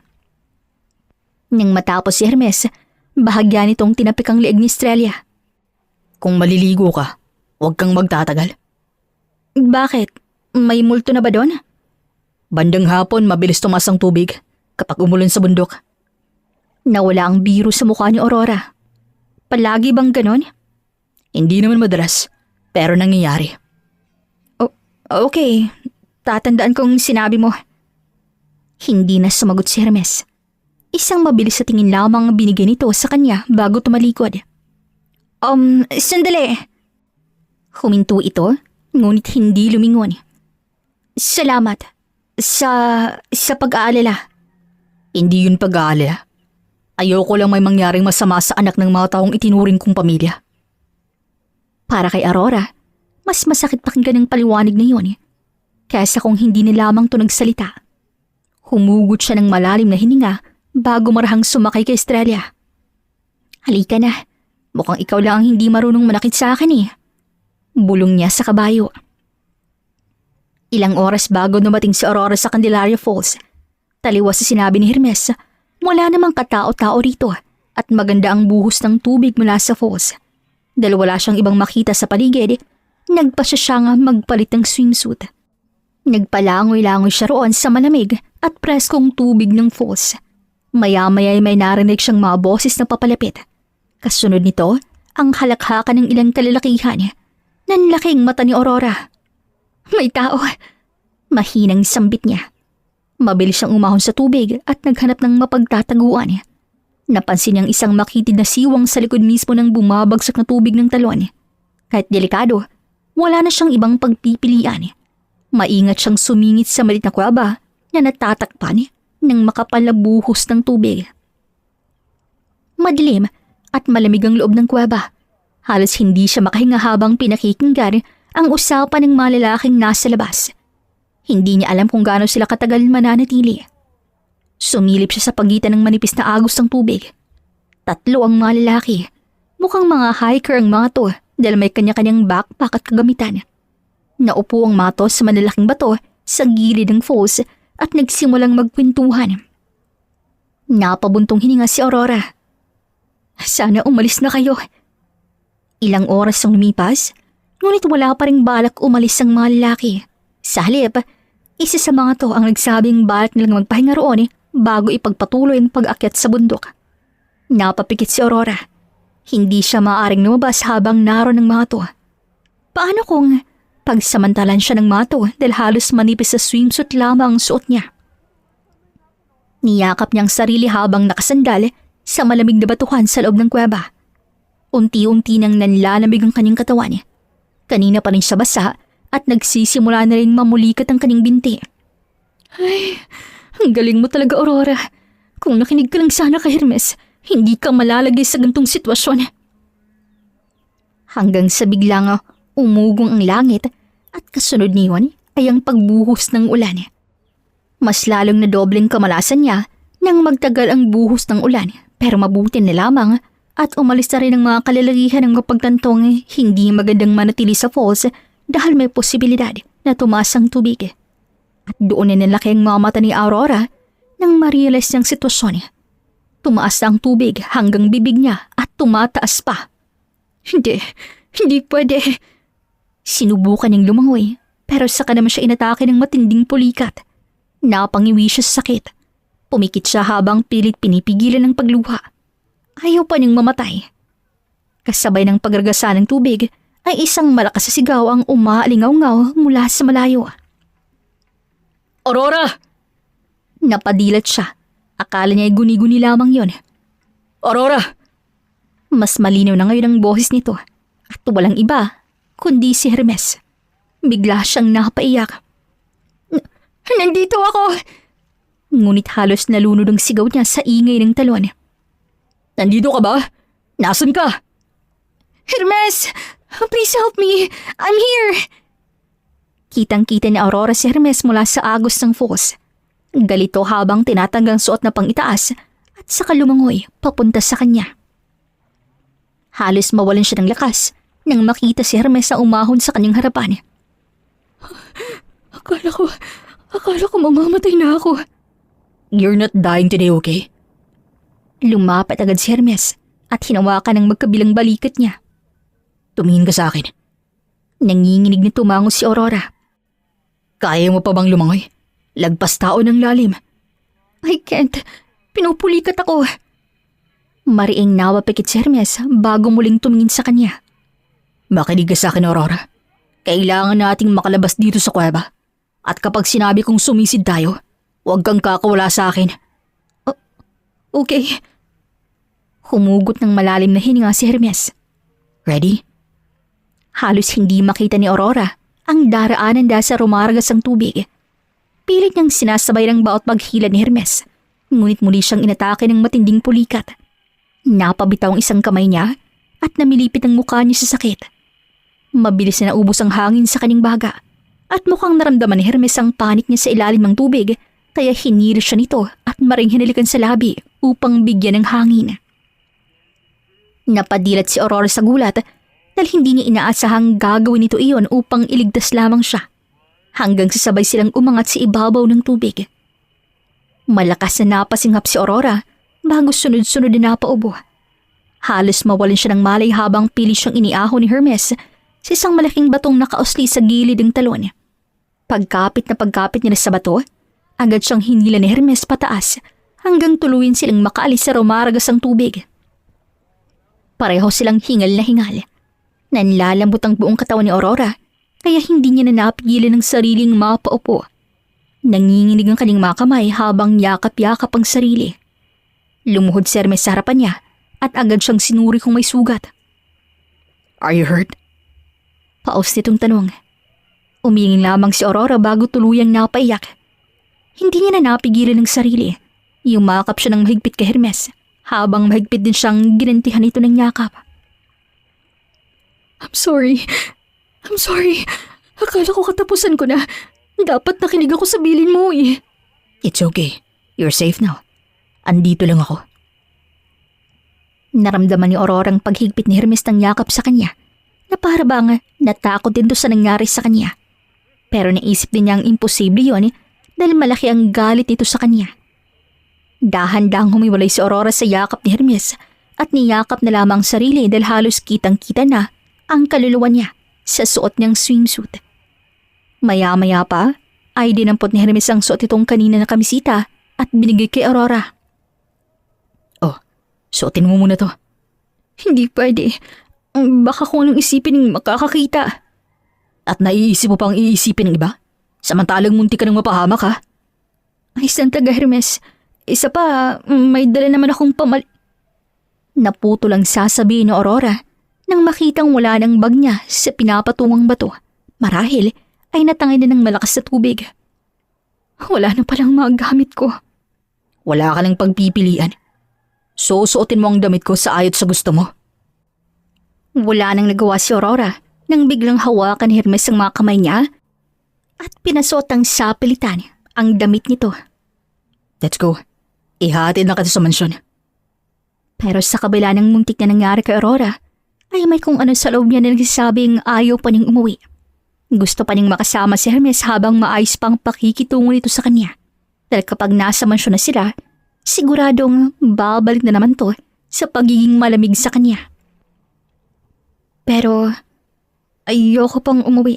Nang matapos si Hermes, bahagya nitong tinapik ang leeg ni Estrella. Kung maliligo ka, huwag kang magtatagal. Bakit? May multo na ba doon? Bandang hapon mabilis tumas ang tubig kapag umulan sa bundok. Nawala ang biro sa mukha ni Aurora. Palagi bang ganon? Hindi naman madalas, pero nangyayari. Okay, tatandaan kong sinabi mo. Hindi na sumagot si Hermes. Isang mabilis sa tingin lamang binigay nito sa kanya bago tumalikod. Sandali. Huminto ito, ngunit hindi lumingon. Salamat. Sa pag-aalala. Hindi yun pag-aalala. Ayoko lang may mangyaring masama sa anak ng mga taong itinuring kong pamilya. Para kay Aurora, mas masakit pakinggan ng paliwanag na yun kaysa kung hindi na lamang to nagsalita. Humugot siya ng malalim na hininga bago marahang sumakay kay Estrella. Halika na, mukhang ikaw lang ang hindi marunong manakit sa akin Bulong niya sa kabayo. Ilang oras bago dumating si Aurora sa Candelaria Falls, taliwas sa sinabi ni Hermes, wala namang katao-tao rito at maganda ang buhos ng tubig mula sa falls. Dahil wala siyang ibang makita sa paligid, nagpasya siyang magpalit ng swimsuit. Nagpalangoy-langoy siya roon sa malamig at preskong tubig ng falls. Maya-maya ay may narinig siyang mga boses na papalapit. Kasunod nito, ang halakhakan ng ilang kalalakihan. Nanlaking mata ni Aurora. May tao! Mahinang sambit niya. Mabilis siyang umahon sa tubig at naghanap ng mapagtataguan. Napansin niyang isang makitid na siwang sa likod mismo ng bumabagsak na tubig ng talon. Kahit delikado, wala na siyang ibang pagpipilian. Maingat siyang sumingit sa maliit na kuweba na natatakpan ng makapal na buhos ng tubig. Madilim at malamig ang loob ng kuweba. Halos hindi siya makahinga habang pinakikinggan ang usapan ng mga lalaking nasa labas. Hindi niya alam kung gaano sila katagal mananatili. Sumilip siya sa pagitan ng manipis na agos ng tubig. 3 ang mga lalaki. Mukhang mga hiker ang mga to dahil may kanya-kanyang backpack at kagamitan. Naupo ang mga to sa malalaking bato sa gilid ng falls at nagsimulang magkwentuhan. Napabuntong hininga si Aurora. Sana umalis na kayo. Ilang oras ang lumipas, ngunit wala pa ring balak umalis ang mga lalaki. Sa halip, Isa sa mga to ang nagsabing balak nilang magpahinga roon bago ipagpatuloy ang pag-akyat sa bundok. Napapikit si Aurora. Hindi siya maaaring lumabas habang naroon ng mga to. Paano kung pagsamantalan siya ng mga to dahil halos manipis sa swimsuit lamang ang suot niya? Niyakap niyang sarili habang nakasandal sa malamig na batuhan sa loob ng kuweba. Unti-unti nang nanlalamig ang kanyang katawan. Kanina pa rin siya basa at nagsisimula na rin mamulikat ang kanyang binti. Ay, ang galing mo talaga, Aurora. Kung nakinig ka lang sana kay Hermes, hindi ka malalagay sa gantong sitwasyon. Hanggang sa biglang umugong ang langit at kasunod niyon ay ang pagbuhos ng ulan. Mas lalong na dobleng kamalasan niya nang magtagal ang buhos ng ulan, pero mabuti na lamang at umalis na rin ang mga kalalagihan ng mapagtantong hindi magandang manatili sa falls dahil may posibilidad na tumaas ang tubig. At doon na nalaki ang mga mata ni Aurora nang ma-realize niyang sitwasyon. Tumaas ang tubig hanggang bibig niya at tumataas pa. Hindi pwede. Sinubukan niyang lumangoy pero saka naman siya inatake ng matinding pulikat. Napangiwi siya sa sakit. Pumikit siya habang pilit pinipigilan ng pagluha. Ayaw pa niyang mamatay. Kasabay ng pagragasa ng tubig ay isang malakas na sigaw ang umaalingaw-ngaw mula sa malayo. Aurora! Napadilat siya. Akala niya ay guni-guni lamang yon. Aurora! Mas malinaw na ngayon ang boses nito at walang iba kundi si Hermes. Bigla siyang napaiyak. Nandito ako! Ngunit halos nalunod ang sigaw niya sa ingay ng talon. Nandito ka ba? Nasaan ka? Hermes! Please help me! I'm here! Kitang-kita ni Aurora si Hermes mula sa agos ng falls. Galito habang tinatanggang suot na pang-itaas at saka lumangoy papunta sa kanya. Halos mawalan siya ng lakas nang makita si Hermes na umahon sa kanyang harapan. Akala ko mamamatay na ako. You're not dying today, okay? Lumapit agad si Hermes at hinawakan ng magkabilang balikat niya. Tumingin ka sa akin. Nanginginig na tumango si Aurora. Kaya mo pa bang lumangoy? Lagpas tao ng lalim. I can't. Pinupulikat ako. Mariing nawapikit si Hermes bago muling tumingin sa kanya. Makinig ka sa akin, Aurora. Kailangan nating makalabas dito sa kuweba. At kapag sinabi kong sumisid tayo, huwag kang kakawala sa akin. Okay. Humugot ng malalim na hininga si Hermes. Ready? Halos hindi makita ni Aurora ang daraanan dahil sa rumaragas ang tubig. Pilit niyang sinasabay ng bawat paghila ni Hermes, ngunit muli siyang inatake ng matinding pulikat. Napabitaw ang isang kamay niya at namilipit ang mukha niya sa sakit. Mabilis na naubos ang hangin sa kanyang baga at mukhang naramdaman ni Hermes ang panik niya sa ilalim ng tubig kaya hiniri siya nito at maring hinalikan sa labi upang bigyan ng hangin. Napadilat si Aurora sa gulat dahil hindi niya inaasahang gagawin nito iyon upang iligtas lamang siya. Hanggang sasabay silang umangat sa ibabaw ng tubig. Malakas na napasinghap si Aurora bago sunod-sunod na napaubo. Halos mawalan siya ng malay habang pili siyang iniahon ni Hermes sa isang malaking batong nakausli sa gilid ng talon. Pagkapit niya sa bato, agad siyang hinila ni Hermes pataas hanggang tuluyin silang makaalis sa rumaragas ang tubig. Pareho silang hingal na hingal. Nanlalambot ang buong katawan ni Aurora kaya hindi niya na napigilan ng sariling mapaupo. Nanginginig ang kanyang mga kamay habang yakap-yakap ang sarili. Lumuhod si Hermes sa harapan niya at agad siyang sinuri kung may sugat. Are you hurt? Paus nitong tanong. Umingin lamang si Aurora bago tuluyang napaiyak. Hindi niya na napigilan ng sarili. Yumakap siya ng mahigpit kay Hermes habang mahigpit din siyang ginantihan ito ng yakap. I'm sorry. Akala ko katapusan ko na. Dapat nakinig ako sa bilin mo eh. It's okay. You're safe now. Andito lang ako. Naramdaman ni Aurora ang paghigpit ni Hermes ng yakap sa kanya na para bang natakot din to sa nangyari sa kanya. Pero naisip din niyang imposible yun dahil malaki ang galit nito sa kanya. Dahan-dahang humiwalay si Aurora sa yakap ni Hermes at niyakap na lamang sarili dahil halos kitang-kita na ang kaluluwa niya sa suot niyang swimsuit. Maya-maya pa ay dinampot ni Hermes ang suot itong kanina na kamisita at binigay kay Aurora. Oh, suotin mo muna to. Hindi pwede. Baka kung anong isipin ng makakakita. At naiisip mo pang iisipin ng iba? Samantalang munti ka nang mapahamak ha? Ay, Santa Hermes. Isa pa, may dala naman akong Naputo lang sasabihin ni Aurora nang makitang wala ng bag niya sa pinapatungang bato. Marahil ay natangay na ng malakas na tubig. Wala na palang mga gamit ko. Wala ka lang pagpipilian. Susuotin mo ang damit ko sa ayot sa gusto mo. Wala nang nagawa si Aurora nang biglang hawakan ni Hermes ang mga kamay niya at pinasuot ang sapilitan ang damit nito. Let's go. Ihatid na kita sa mansyon. Pero sa kabila ng muntik na nangyari kay Aurora, ay may kung ano sa loob niya na nagsasabing ayaw pa niyang umuwi. Gusto pa niyang makasama si Hermes habang maayos pang pakikitungo nito sa kanya. Dahil kapag nasa mansyon na sila, siguradong babalik na naman to sa pagiging malamig sa kanya. Pero ayoko pang umuwi.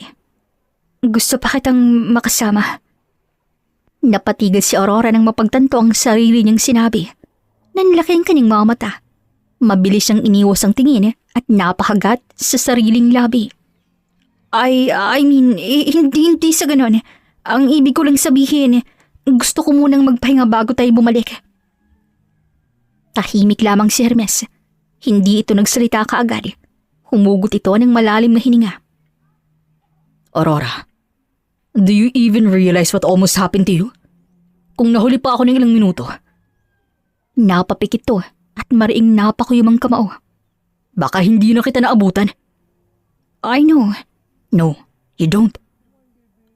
Gusto pa kitang makasama. Napatigil si Aurora nang mapagtanto ang sarili niyang sinabi. Nanlaki ang kanyang mga mata. Mabilis siyang iniwas ang tingin at napakagat sa sariling labi. I mean, hindi sa ganon. Ang ibig ko lang sabihin, gusto ko munang magpahinga bago tayo bumalik. Tahimik lamang si Hermes. Hindi ito nagsalita kaagad. Humugot ito ng malalim na hininga. Aurora, do you even realize what almost happened to you? Kung nahuli pa ako ng ilang minuto. Napapikit to at mariing napakuyumang kamao. Baka hindi na kita naabutan. I know. No, you don't.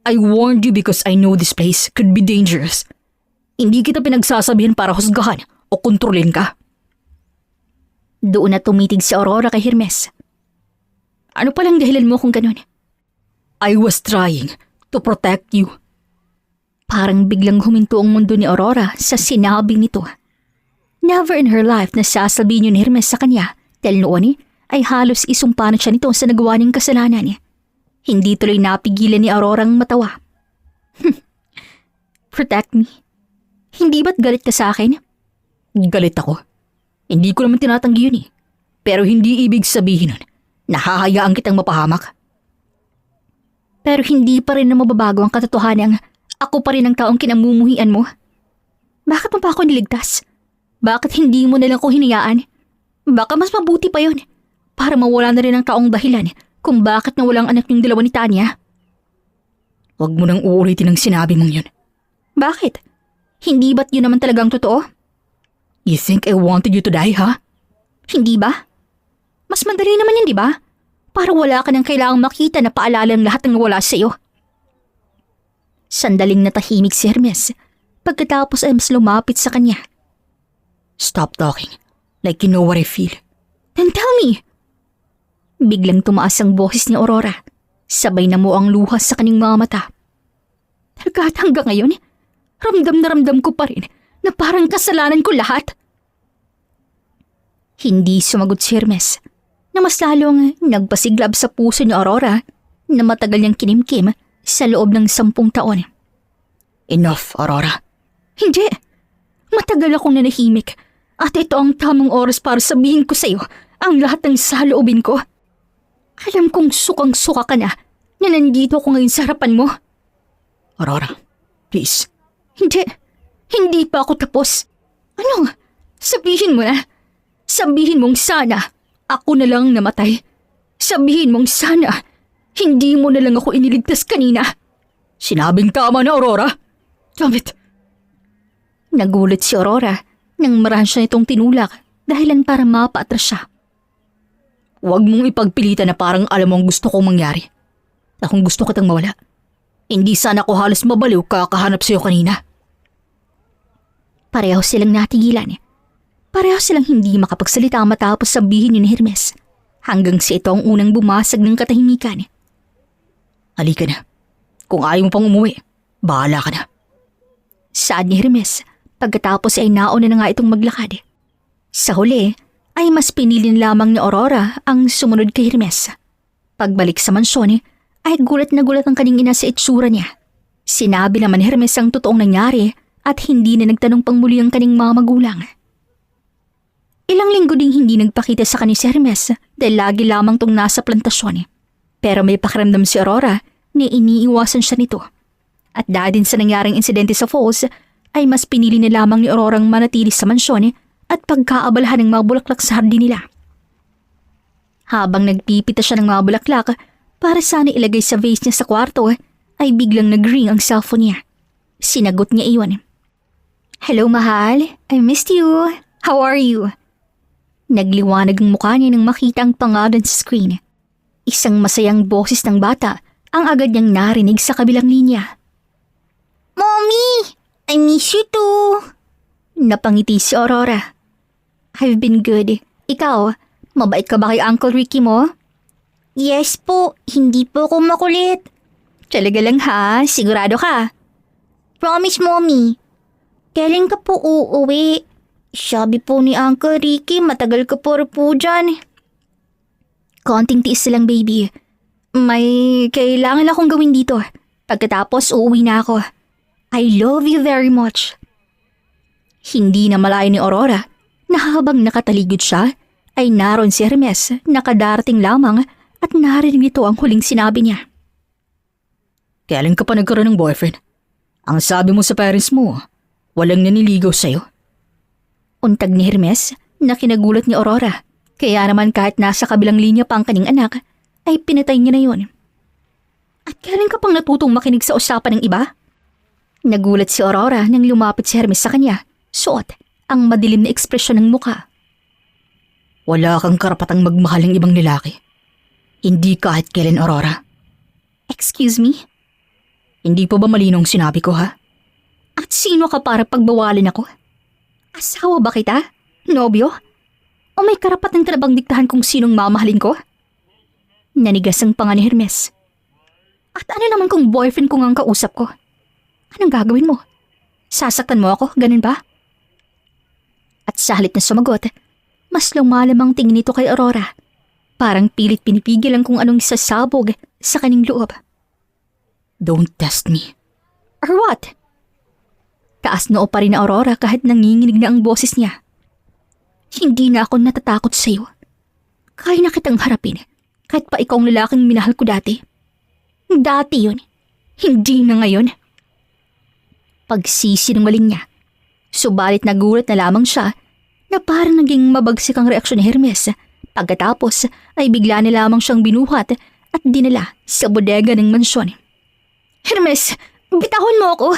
I warned you because I know this place could be dangerous. Hindi kita pinagsasabihan para husgahan o kontrolin ka. Doon na tumitig si Aurora kay Hermes. Ano palang dahilan mo kung ganun? I was trying to protect you. Parang biglang huminto ang mundo ni Aurora sa sinabing nito. Never in her life na sasabihin ni Hermes sa kanya dahil noon ay halos isumpa na siya nito sa nagawa ng kasalanan. Hindi tuloy napigilan ni Aurora ang matawa. Protect me? Hindi ba't galit ka sa akin? Galit ako. Hindi ko naman tinatanggi yun eh. Pero hindi ibig sabihin nun na hahayaan kitang mapahamak. Pero hindi pa rin na mababago ang katotohanan ako pa rin ang taong kinamumuhian mo. Bakit mo pa ako niligtas? Bakit hindi mo nalang ko hinayaan? Baka mas mabuti pa yun. Para mawala na rin ang taong dahilan kung bakit nawalang anak yung dalawa ni Tanya. Huwag mo nang uulitin ang sinabi mong yun. Bakit? Hindi ba't yun naman talagang totoo? You think I wanted you to die, ha? Hindi ba? Mas madali naman yun, di ba? Para wala ka nang kailangang makita na paalala ng lahat ng nawala sa'yo. Sandaling natahimik si Hermes pagkatapos ay mas lumapit sa kanya. Stop talking. Like you know what I feel. Then tell me. Biglang tumaas ang boses ni Aurora. Sabay na mo ang luha sa kanyang mga mata. Talaga hanggang ngayon, ramdam na ramdam ko pa rin na parang kasalanan ko lahat. Hindi sumagot si Hermes na mas lalong nagpasiglab sa puso ni Aurora na matagal niyang kinimkim sa loob ng 10 taon. Enough, Aurora. Hindi. Matagal akong nanahimik at ito ang tamang oras para sabihin ko sa iyo ang lahat ng saloobin ko. Alam kong sukang-suka ka na nandito ako ngayon sa harapan mo. Aurora, please. Hindi. Hindi pa ako tapos. Ano? Sabihin mo na. Sabihin mong sana ako na lang namatay. Sabihin mong sana hindi mo na lang ako iniligtas kanina. Sinabing tama na, Aurora. Damn it. Nagulat si Aurora nang marahan siya itong tinulak dahilan para mapaatras siya. Huwag mong ipagpilitan na parang alam mo ang gusto kong mangyari. Akong gusto kitang mawala. Hindi sana ako halos mabaliw kakahanap sa'yo kanina. Pareho silang natigilan. Pareho silang hindi makapagsalita matapos sabihin ni Hermes. Hanggang si ito ang unang bumasag ng katahimikan. Halika na. Kung ayaw mo pang umuwi, bahala ka na. Saad ni Hermes pagkatapos ay nauna na nga itong maglakad. Sa huli ay mas pinili lamang ni Aurora ang sumunod kay Hermes. Pagbalik sa mansyon ay gulat na gulat ang kanyang ina sa itsura niya. Sinabi naman ni Hermes ang totoong nangyari at hindi na nagtanong pang muli ang kaning mga magulang. Ilang linggo ding hindi nagpakita sa kanya si Hermes dahil lagi lamang tong nasa plantasyon. Pero may pakiramdam si Aurora na iniiwasan siya nito. At dahil din sa nangyaring insidente sa falls, ay mas pinili na lamang ni Aurorang manatili sa mansyon at pagkaabalahan ng mga bulaklak sa hardin nila. Habang nagpipita siya ng mga bulaklak para sana ilagay sa vase niya sa kwarto, ay biglang nag-ring ang cellphone niya. Sinagot niya iyon. "Hello, mahal. I missed you. How are you?" Nagliwanag ang mukha niya nang makita ang pangalan sa screen. Isang masayang boses ng bata ang agad niyang narinig sa kabilang linya. "Mommy! I miss you too!" Napangiti si Aurora. "I've been good. Ikaw, mabait ka ba kay Uncle Ricky mo?" "Yes po, hindi po ako makulit." "Talaga lang ha, sigurado ka?" "Promise, Mommy." "Kailan ka po uuwi? Sabi po ni Uncle Ricky, matagal ka po dyan." "Konting tiis lang, baby. May kailangan akong gawin dito. Pagkatapos, uuwi na ako. I love you very much." Hindi na malayo ni Aurora na habang nakataligod siya, ay naroon si Hermes, nakadarating lamang at narinig nito ang huling sinabi niya. Kailan ka pa nagkaroon ng boyfriend? Ang sabi mo sa parents mo, walang naniligaw sa'yo. Untag ni Hermes na kinagulat ni Aurora, kaya naman kahit nasa kabilang linya pa ang kaning anak, ay pinatay niya na yun. "At kailan ka pang natutong makinig sa usapan ng iba?" Nagulat si Aurora nang lumapit si Hermes sa kanya, suot ang madilim na ekspresyon ng muka. Wala kang karapatang magmahal ng ibang lalaki. Hindi kahit kailan, Aurora. "Excuse me? Hindi pa ba malinong sinabi ko, ha? At sino ka para pagbawalin ako? Asawa ba kita? Nobyo? O may karapatan ka na bang diktahan kung sinong mamahalin ko?" Nanigas ang panga ni Hermes. "At ano naman kung boyfriend ko nga ang kausap ko? Anong gagawin mo? Sasaktan mo ako, ganun ba?" At sa halip na sumagot, mas lumalamang tingin nito kay Aurora. Parang pilit pinipigil ang kung anong sasabog sa kaning loob. Don't test me. "Or what?" Taas noo pa rin na Aurora kahit nanginginig na ang boses niya. "Hindi na ako natatakot sa'yo. Kaya na kitang harapin kahit pa ikaw ang lalaking minahal ko dati. Dati yun, hindi na ngayon." Pagsisinungaling niya. Subalit nagulat na lamang siya na parang naging mabagsik ang reaksyon ni Hermes. Pagkatapos ay bigla na lamang siyang binuhat at dinala sa bodega ng mansyon. "Hermes, bitahon mo ako!"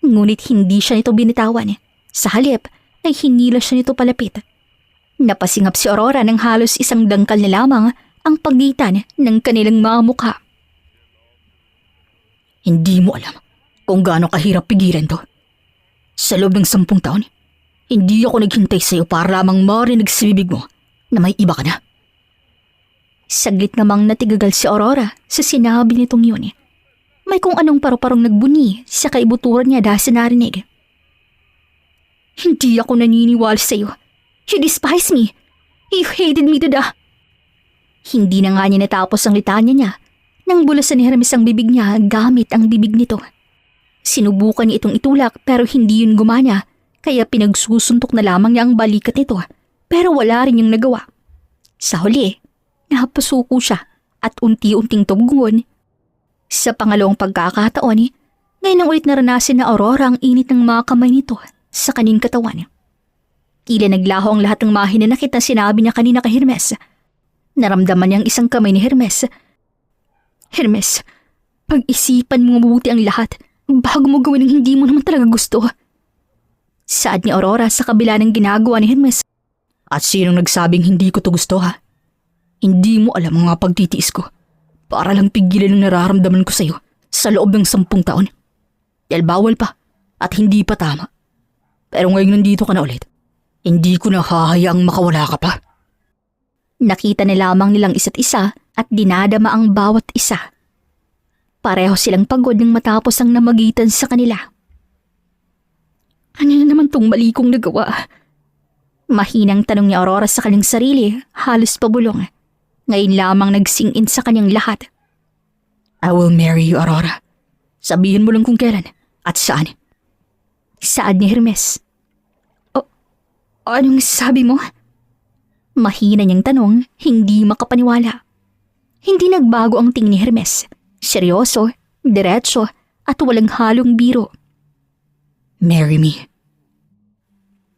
Ngunit hindi siya nito binitawan. Sa halip ay hinila siya nito palapit. Napasingap si Aurora ng halos isang dangkal na lamang ang pagitan ng kanilang mga mukha. Hindi mo alam kung gaano kahirap pigilan to. Sa loob ng 10 taon, hindi ako naghintay sa'yo para lamang marinig sa bibig mo na may iba ka na. Saglit namang natigagal si Aurora sa sinabi nitong yun. May kung anong paru-parong nagbuni sa kaibuturan niya dahil sa narinig. "Hindi ako naniniwala sa'yo. You despise me. You hated me to death." Hindi na nga niya natapos ang litanya niya nang bulasan ni Hermes ang bibig niya gamit ang bibig nito. Sinubukan niya itong itulak pero hindi yun gumana, kaya pinagsusuntok na lamang niya ang balikat nito pero wala rin yung nagawa. Sa huli, napasuko siya at unti-unting tumugon. Sa pangalawang pagkakataon, ngayon ang ulit naranasin na Aurora ang init ng mga kamay nito sa kaning katawan. Tila naglaho ang lahat ng mga hinanakit na sinabi niya kanina kay Hermes. Naramdaman niyang isang kamay ni Hermes. "Hermes, pag-isipan mo mabuti ang lahat bago mo gawin ang hindi mo naman talaga gusto." Saad ni Aurora sa kabila ng ginagawa ni Hermes. At sinong nagsabing hindi ko to gusto, ha? Hindi mo alam ang mga pagtitiis ko para lang pigilan ang nararamdaman ko sa'yo sa loob ng 10 taon. Dahil bawal pa at hindi pa tama. Pero ngayon nandito ka na ulit, hindi ko na hahayaang makawala ka pa. Nakita na lamang nilang isa't isa at dinadama ang bawat isa. Pareho silang pagod nang matapos ang namagitan sa kanila. "Ano na naman tong mali kong nagawa?" Mahinang tanong ni Aurora sa kanyang sarili, halos pabulong. Ngayon lamang nagsing-in sa kanyang lahat. I will marry you, Aurora. Sabihin mo lang kung kailan at saan. Saad ni Hermes. Anong sabi mo? Mahina niyang tanong, hindi makapaniwala. Hindi nagbago ang tingin ni Hermes. Seryoso, diretso, at walang halong biro. Marry me.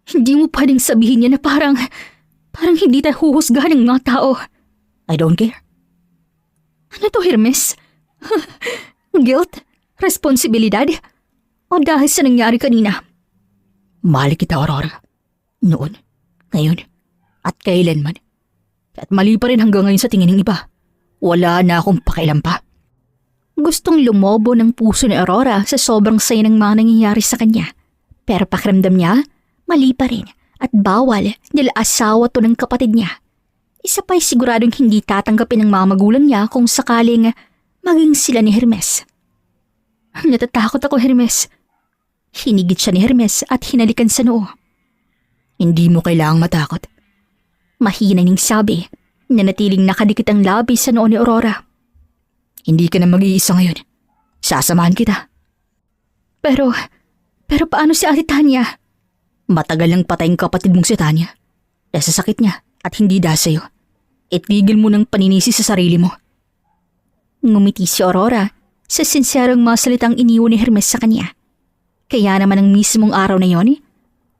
Hindi mo pwedeng sabihin niya na parang hindi tayo huhusgahan ng mga tao. I don't care. Ano to, Hermes? Guilt? Responsibilidad? O dahil sa nangyari kanina? Mahal kita, Aurora. Noon, ngayon, at kailanman. At mali pa rin hanggang ngayon sa tingin ng iba. Wala na akong pakialam pa. Gustong lumobo ng puso ni Aurora sa sobrang saya ng mga nangyayari sa kanya. Pero pakiramdam niya, mali pa rin at bawal dahil asawa to ng kapatid niya. Isa pa'y siguradong hindi tatanggapin ng mga magulang niya kung sakaling maging sila ni Hermes. Natatakot ako, Hermes. Hinigit siya ni Hermes at hinalikan sa noo. Hindi mo kailangang matakot. Mahina niyang sabi, nanatiling nakadikit ang labi sa noo ni Aurora. Hindi ka na mag-iisa ngayon. Sasamahan kita. Pero paano si Ate Tanya? Matagal nang patay ang kapatid mong si Tanya. Dahil sa sakit niya at hindi dahil sa'yo. Itigil mo ng paninisi sa sarili mo. Ngumiti si Aurora sa sinserong mga salitang iniwan ni Hermes sa kanya. Kaya naman ang mismong araw na yon,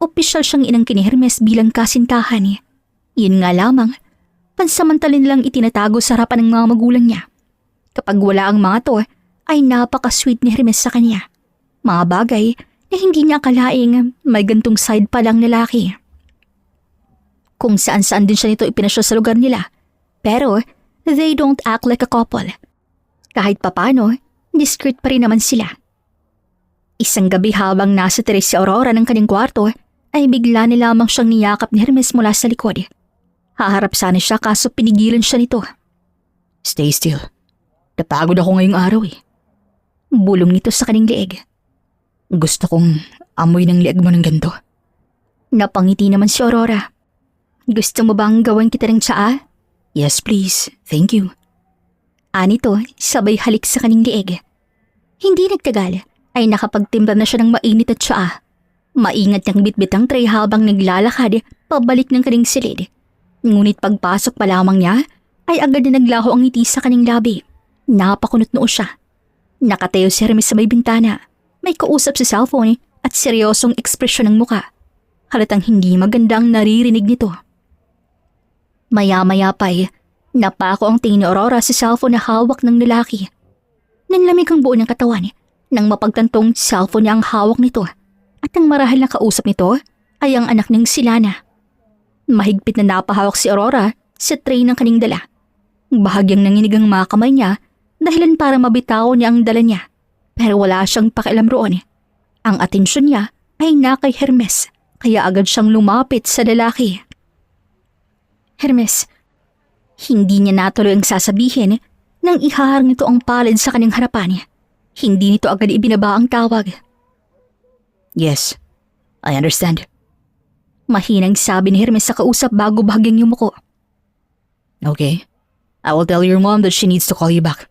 opisyal siyang inangkin ni Hermes bilang kasintahan. Yun nga lamang, pansamantala nilang itinatago sa harapan ng mga magulang niya. Kapag wala ang mga to, ay napaka-sweet ni Hermes sa kanya. Mga bagay na hindi niya akalaing may gantong side pa lang lalaki. Kung saan-saan din siya nito ipinasya sa lugar nila. Pero they don't act like a couple. Kahit papano, discreet pa rin naman sila. Isang gabi habang nasa teres si Aurora ng kanyang kwarto, ay bigla ni lamang siyang niyakap ni Hermes mula sa likod. Haharap sana siya kaso pinigilan siya nito. Stay still. Napagod ako ngayong araw eh. Bulong nito sa kanyang leeg. Gusto kong amoy ng leeg mo ng ganito. Napangiti naman si Aurora. Gusto mo bang gawin kita ng tsaa? Yes please, thank you. Anito, sabay halik sa kanyang leeg. Hindi nagtagal, ay nakapagtimpla na siya ng mainit at tsaa. Maingat niyang bitbit ang tray habang naglalakad pabalik ng kanyang silid. Ngunit pagpasok pa lamang niya, ay agad na naglaho ang ngiti sa kanyang labi. Napakunot noo siya. Nakatayo si Hermes sa may bintana. May kausap sa cellphone at seryosong ekspresyon ng muka. Halatang hindi maganda ang naririnig nito. Maya-maya pa'y napako ang tingin ni Aurora sa cellphone na hawak ng lalaki. Nanlamig ang buo ng katawan nang mapagtantong cellphone niya ang hawak nito at ang marahal na kausap nito ay ang anak ng si Lana. Mahigpit na napahawak si Aurora sa tray ng kaning dala. Bahagyang nanginig ang mga kamay niya dahilan para mabitaw niya ang dala niya pero wala siyang pakialam roon. Ang atensyon niya ay na kay Hermes kaya agad siyang lumapit sa lalaki. Hermes, hindi niya natuloy ang sasabihin nang ihaharang nito ang palad sa kanyang harapan. Hindi nito agad ibinaba ang tawag. Yes, I understand. Mahinang sabi ni Hermes sa kausap bago bahagyang yumuko. Okay, I will tell your mom that she needs to call you back.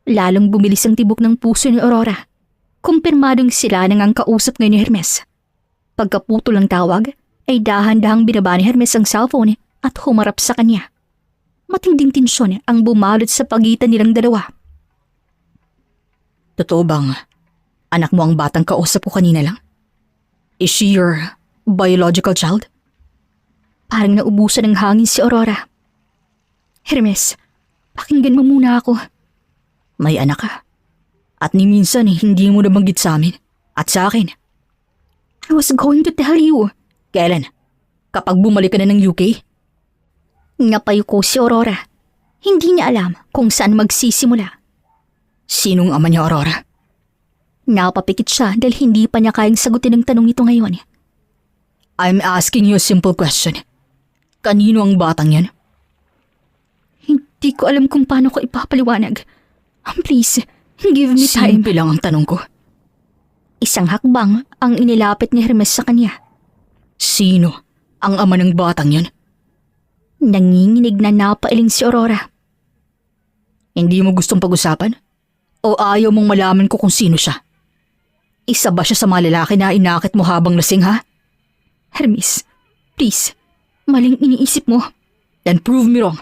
Lalong bumilis ang tibok ng puso ni Aurora. Kumpirmadong sila nang ang kausap ngayon ni Hermes. Pagkaputol ng tawag, ay dahan-dahang binaba ni Hermes ang cellphone at humarap sa kanya. Matinding tensyon ang bumalot sa pagitan nilang dalawa. Totoo bang anak mo ang batang kausap ko kanina lang? Is she your biological child? Parang naubusan ng hangin si Aurora. Hermes, pakinggan mo muna ako. May anak ka. At ni minsan hindi mo nabanggit sa amin at sa akin. I was going to tell you. Kailan? Kapag bumalik ka na ng UK? Napayuko si Aurora. Hindi niya alam kung saan magsisimula. Sinong ama niya, Aurora? Napapikit siya dahil hindi pa niya kayang sagutin ang tanong ito ngayon. I'm asking you a simple question. Kanino ang batang yan? Hindi ko alam kung paano ko ipapaliwanag. Please, give me time. Simple lang ang tanong ko. Isang hakbang ang inilapit ni Hermes sa kanya. Sino ang ama ng batang yan? Nanginginig na napailing si Aurora. Hindi mo gustong pag-usapan? O ayaw mong malaman ko kung sino siya? Isa ba siya sa mga lalaki na inakit mo habang lasing, ha? Hermes, please, maling iniisip mo. Then prove me wrong.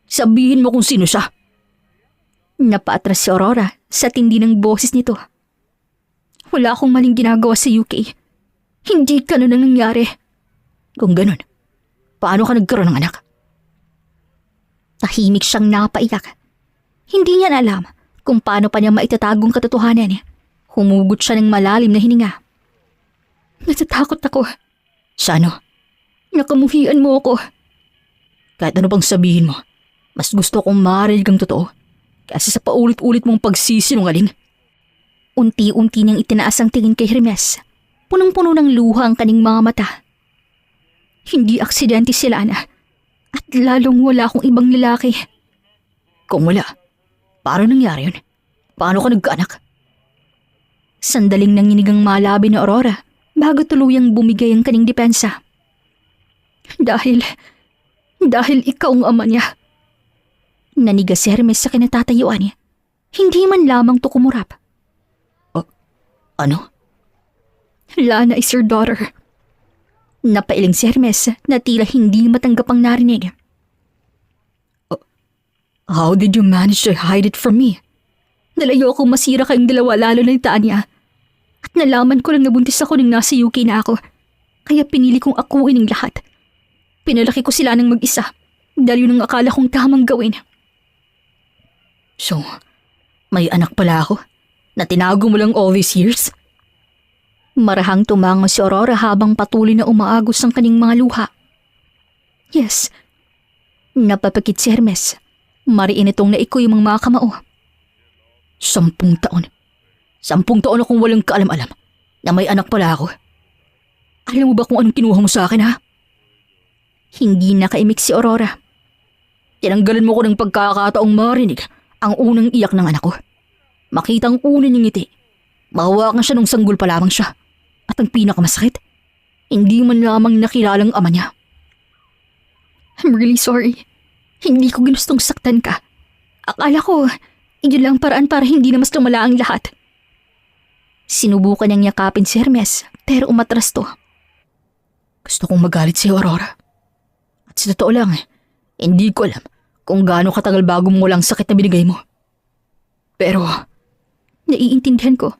Sabihin mo kung sino siya. Napaatras si Aurora sa tindi ng boses nito. Wala akong maling ginagawa sa UK. Hindi ganun ang nangyari. Kung ganun, paano ka nagkaroon ng anak? Tahimik siyang napaiyak. Hindi niya alam kung paano pa niya maitatagong katotohanan. Humugot siya ng malalim na hininga. Natatakot ako. Sa ano? Nakamuhian mo ako. Kahit ano pang sabihin mo, mas gusto kong marinig ang totoo kasi sa paulit-ulit mong pagsisinungaling. Unti-unti niyang itinaas ang tingin kay Hermes. Punong-puno ng luha ang kaning mga mata. Hindi aksidente sila, Ana. At lalong wala akong ibang lalaki. Kung wala, paano nangyari yun? Paano ka nagkaanak? Sandaling nanginig ang malabi ni Aurora bago tuluyang bumigay ang kaning depensa. Dahil ikaw ang ama niya. Nanigas si Hermes sa kinatatayuan niya. Hindi man lamang to kumurap. Ano? Lana is your daughter. Napailing si Hermes na tila hindi matanggap ang narinig. How did you manage to hide it from me? Nalayo akong masira kayong dalawa lalo na ni Tanya. At nalaman ko lang nabuntis ako nang nasa UK na ako. Kaya pinili kong akuin ang lahat. Pinalaki ko sila ng mag-isa dahil yun ang akala kong tamang gawin. So, may anak pala ako na tinago mo lang all these years? Marahang tumango si Aurora habang patuloy na umaagos ang kaning mga luha. Yes. Napapakit si Hermes. Mariin itong naikoy ang mga kamao. 10 taon. 10 taon akong walang kaalam-alam na may anak pala ako. Alam mo ba kung anong kinuha mo sa akin, ha? Hindi nakaimik si Aurora. Tinanggalan mo ko ng pagkakataong marinig ang unang iyak ng anak ko. Makita ang unang niyang ngiti. Mahawakan siya nung sanggol pa lamang siya. At ang pinakamasakit, hindi man lamang nakilalang ama niya. I'm really sorry. Hindi ko ginustong saktan ka. Akala ko, iyon lang paraan para hindi na mas lumala ang lahat. Sinubukan niyang yakapin si Hermes, pero umatras to. Gusto kong magalit si Aurora. At sa totoo lang, hindi ko alam kung gaano katagal bago mo walang sakit na binigay mo. Pero, naiintindihan ko.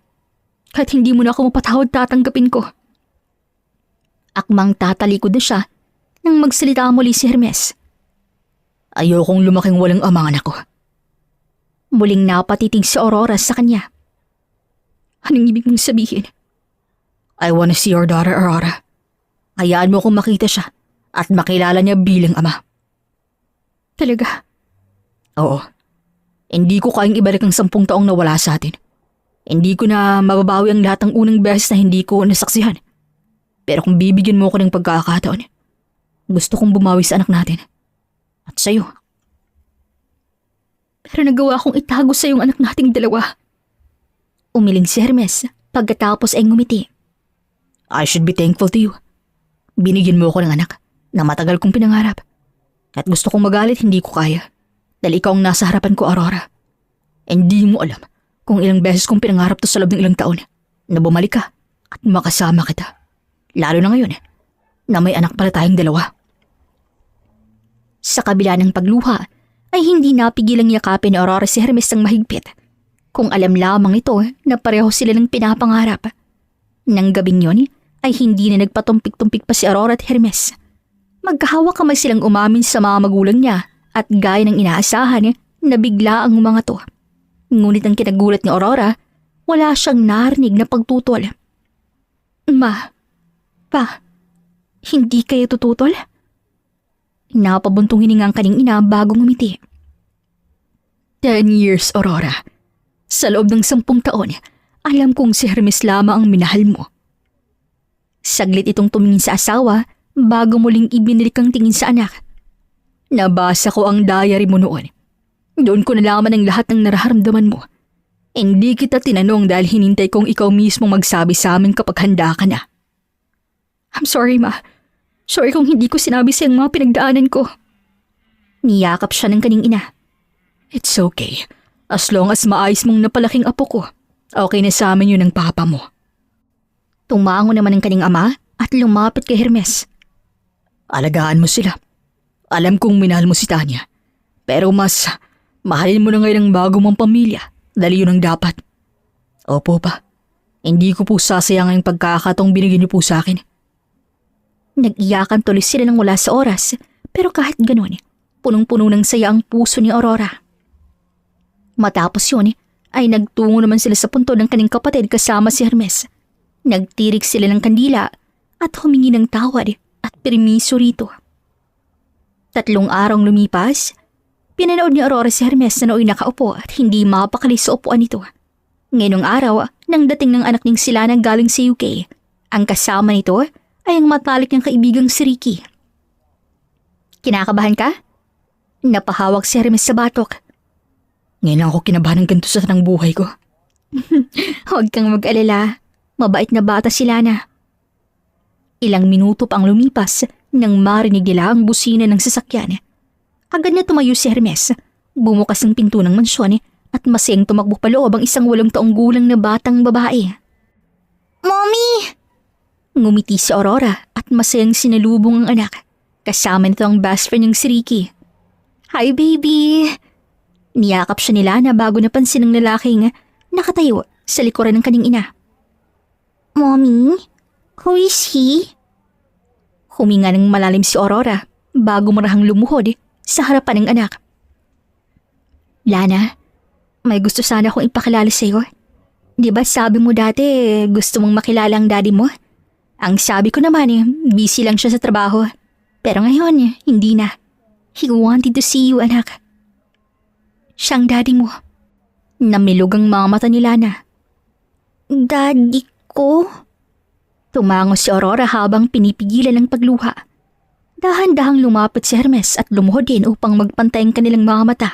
Kahit hindi mo na ako mapatawad, tatanggapin ko. Akmang tatalikod na siya nang magsalita muli si Hermes. Ayokong lumaking walang amang anak ko. Muling napatitig si Aurora sa kanya. Anong ibig mong sabihin? I wanna see your daughter, Aurora. Hayaan mo kung makita siya at makilala niya bilang ama. Talaga? Oo. Hindi ko kayang ibalik ang 10 taong nawala sa atin. Hindi ko na mababawi ang lahat ng unang beses na hindi ko nasaksihan. Pero kung bibigyan mo ko ng pagkakataon, gusto kong bumawi sa anak natin. At sa'yo. Pero nagawa kong itago sa yung anak nating dalawa. Umiling si Hermes pagkatapos ay ngumiti. I should be thankful to you. Binigyan mo ko ng anak na matagal kong pinangarap. At gusto kong magalit, hindi ko kaya. Dahil ikaw ang nasa harapan ko, Aurora. Hindi mo alam kung ilang beses kong pinangarap to sa loob ng ilang taon na bumalik ka at makasama kita. Lalo na ngayon na may anak pala tayong dalawa. Sa kabila ng pagluha ay hindi napigilang yakapin ni Aurora si Hermes ng mahigpit. Kung alam lamang ito na pareho sila ng pinapangarap. Nang gabing yon ay hindi na nagpatumpik-tumpik pa si Aurora at Hermes. Magkahawak kamay silang umamin sa mga magulang niya at gaya ng inaasahan na bigla ang mga to. Ngunit ang kinagulat ni Aurora, wala siyang narinig na pagtutol. Ma, pa, hindi kayo tututol? Napabuntong hiningang kaning ina bago ngumiti. 10 years, Aurora. Sa loob ng 10 taon, alam kong si Hermes lamang ang minahal mo. Saglit itong tumingin sa asawa bago muling ibinilik ang tingin sa anak. Nabasa ko ang diary mo noon. Doon ko nalaman ang lahat ng nararamdaman mo. Hindi kita tinanong dahil hinintay kong ikaw mismo magsabi sa amin kapag handa ka na. I'm sorry, Ma. Sorry kung hindi ko sinabi sa mga pinagdaanan ko. Niyakap siya ng kaning ina. It's okay. As long as maayos mong napalaking apo ko, okay na sa amin yun ng papa mo. Tumango naman ang kanyang ama at lumapit kay Hermes. Alagaan mo sila. Alam kong minahal mo si Tanya. Pero mas mahalin mo na ngayon ang bago mong pamilya dahil yun ang dapat. Opo pa. Hindi ko po sasayang ang pagkakataong binigyan niyo po sa akin. Nag-iyakan tuloy sila ng wala sa oras, pero kahit ganun, punong-puno ng saya ang puso ni Aurora. Matapos yun, ay nagtungo naman sila sa punto ng kanyang kapatid kasama si Hermes. Nagtirik sila ng kandila at humingi ng tawad at permiso rito. 3 araw lumipas, pinanood ni Aurora si Hermes na nooy nakaupo at hindi mapakali sa upuan nito. Ngayong araw, nang dating ng anak niyang sila na galing sa UK, ang kasama nito ay ang matalik niyang kaibigang si Ricky. Kinakabahan ka? Napahawak si Hermes sa batok. Ngayon lang ako kinabahan ng ganito sa tanang buhay ko. Huwag kang mag-alala. Mabait na bata si Lana. Ilang minuto pang lumipas nang marinig nila ang busina ng sasakyan. Agad na tumayo si Hermes. Bumukas ang pinto ng mansyon at masayang tumakbo paloob ang isang 8 taong gulang na batang babae. Mommy! Ngumiti si Aurora at masayang sinalubong ang anak. Kasama nito ang best friend niyang si Ricky. Hi baby! Niyakap siya ni Lana bago napansin ng lalaking nakatayo sa likuran ng kanyang ina. Mommy, who is he? Huminga ng malalim si Aurora bago marahang lumuhod sa harapan ng anak. Lana, may gusto sana akong ipakilala sa'yo. Di ba sabi mo dati gusto mong makilala ang daddy mo? Ang sabi ko naman busy lang siya sa trabaho. Pero ngayon, hindi na. He wanted to see you, anak. Siyang daddy mo. Namilog ang mga mata ni Lana. Daddy ko? Tumango si Aurora habang pinipigilan ang pagluha. Dahan-dahang lumapit si Hermes at lumuhod din upang magpantay ang kanilang mga mata.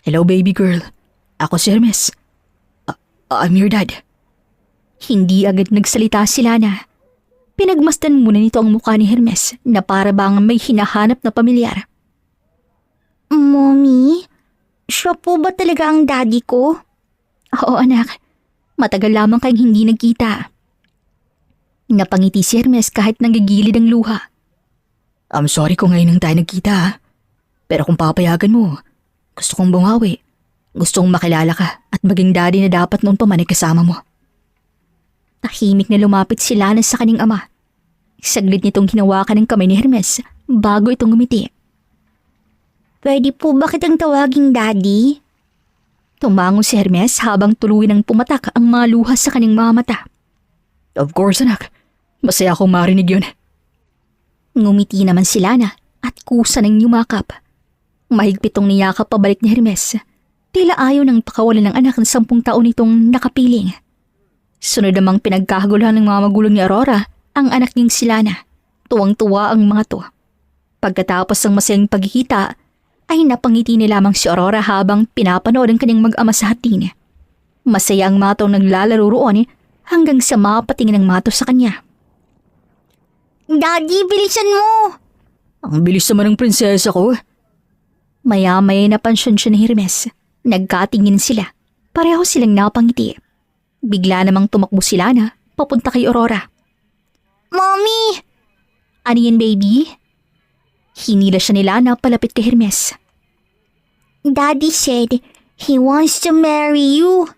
Hello baby girl. Ako si Hermes. I'm your dad. Hindi agad nagsalita si Lana. Pinagmasdan muna nito ang mukha ni Hermes na para bang may hinahanap na pamilyar. Mommy, siya po ba talaga ang daddy ko? Oo anak, matagal lamang kayong hindi nagkita. Napangiti si Hermes kahit nanggigilid ang luha. I'm sorry kung ngayon lang tayo nagkita. Pero kung papayagan mo, gusto kong bumawi. Gusto kong makilala ka at maging daddy na dapat noon pa man ay kasama mo. Tahimik na lumapit si Lana sa kanyang ama. Saglit nitong hinawakan ng kamay ni Hermes bago itong ngumiti. Pwede po ba kitang tawaging daddy? Tumango si Hermes habang tuluyan ng pumatak ang mga luha sa kanyang mga mata. Of course anak, masaya akong marinig yun. Ngumiti naman si Lana at kusa ng yumakap. Mahigpitong niyakap pabalik ni Hermes. Tila ayaw ng pakawalan ng anak ng 10 taon nitong nakapiling. Sunod namang pinagkakaguluhan ng mga magulang ni Aurora ang anak niyang si Lana. Tuwang-tuwa ang mga to. Pagkatapos ng masayang pagkikita, ay napangiti ni lamang si Aurora habang pinapanood ang kanyang mag-ama sa hatin. Masaya ang mga tong naglalaro roon hanggang sa mapatingin ang mato sa kanya. Daddy, bilisan mo! Ang bilis naman ng prinsesa ko. Maya-maya napansyon siya ni Hermes. Nagkatingin sila. Pareho silang napangiti. Bigla namang tumakbo si Lana papunta kay Aurora. Mommy! Ano yun, baby? Hinila siya ni Lana palapit kay Hermes. Daddy said he wants to marry you.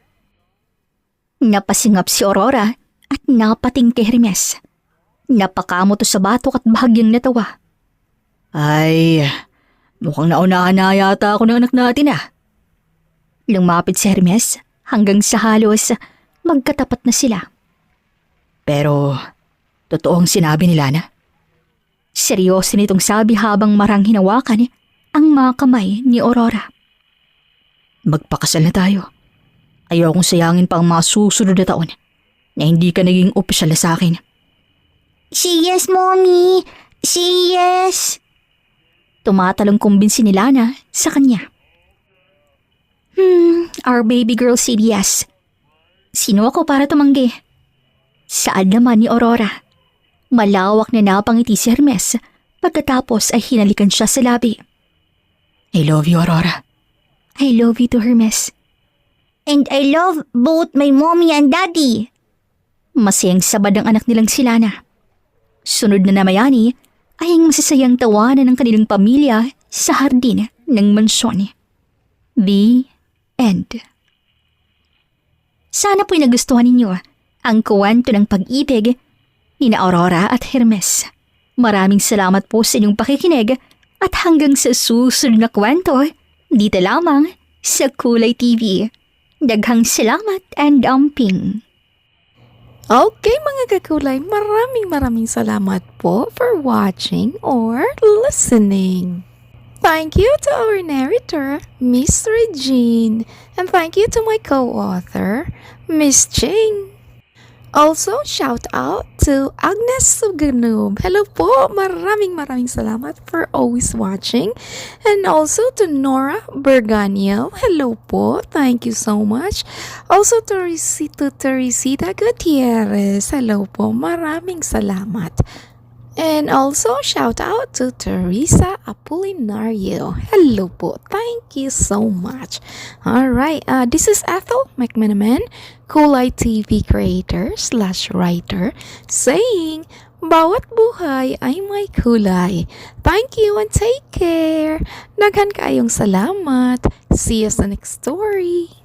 Napasingap si Aurora at napating kay Hermes. Napakamo to sa batok at bahagyang natawa. Ay, mukhang naunahan na yata ako ng anak natin ah. Lumapit si Hermes hanggang sa halos magkatapat na sila. Pero, totoo ang sinabi ni Lana? Seryoso nitong sabi habang marang hinawakan ang mga kamay ni Aurora. Magpakasal na tayo. Ayokong sayangin pa ang mga susunod na taon na hindi ka naging opisyal na sa akin. Say yes, Mommy! Say yes! Tumatalong kumbinsi ni Lana sa kanya. Our baby girl said yes. Sino ako para tumanggi? Saan naman ni Aurora? Malawak na napangiti si Hermes pagkatapos ay hinalikan siya sa labi. I love you, Aurora. I love you to Hermes. And I love both my mommy and daddy. Masayang sabad ang anak nilang si Lana. Sunod na namayani ay ang masasayang tawanan ng kanilang pamilya sa hardin ng mansyon. The end. Sana po'y nagustuhan ninyo ang kwento ng pag-ibig ni Aurora at Hermes. Maraming salamat po sa inyong pakikinig at hanggang sa susunod na kwento dito lamang sa Kulay TV. Daghang salamat and amping. Okay mga kakulay, maraming salamat po for watching or listening. Thank you to our narrator, Miss Regine, and thank you to my co-author, Miss Ching. Also, shout out to Agnes Suganub. Hello po, maraming salamat for always watching. And also to Nora Berganio. Hello po, thank you so much. Also to Teresita Gutierrez. Hello po, maraming salamat. And also, shout out to Teresa Apolinario. Hello po. Thank you so much. Alright, this is Ethel McManaman, Kulay TV creator/writer, saying, bawat buhay ay may kulay. Thank you and take care. Daghan kayong salamat. See you sa next story.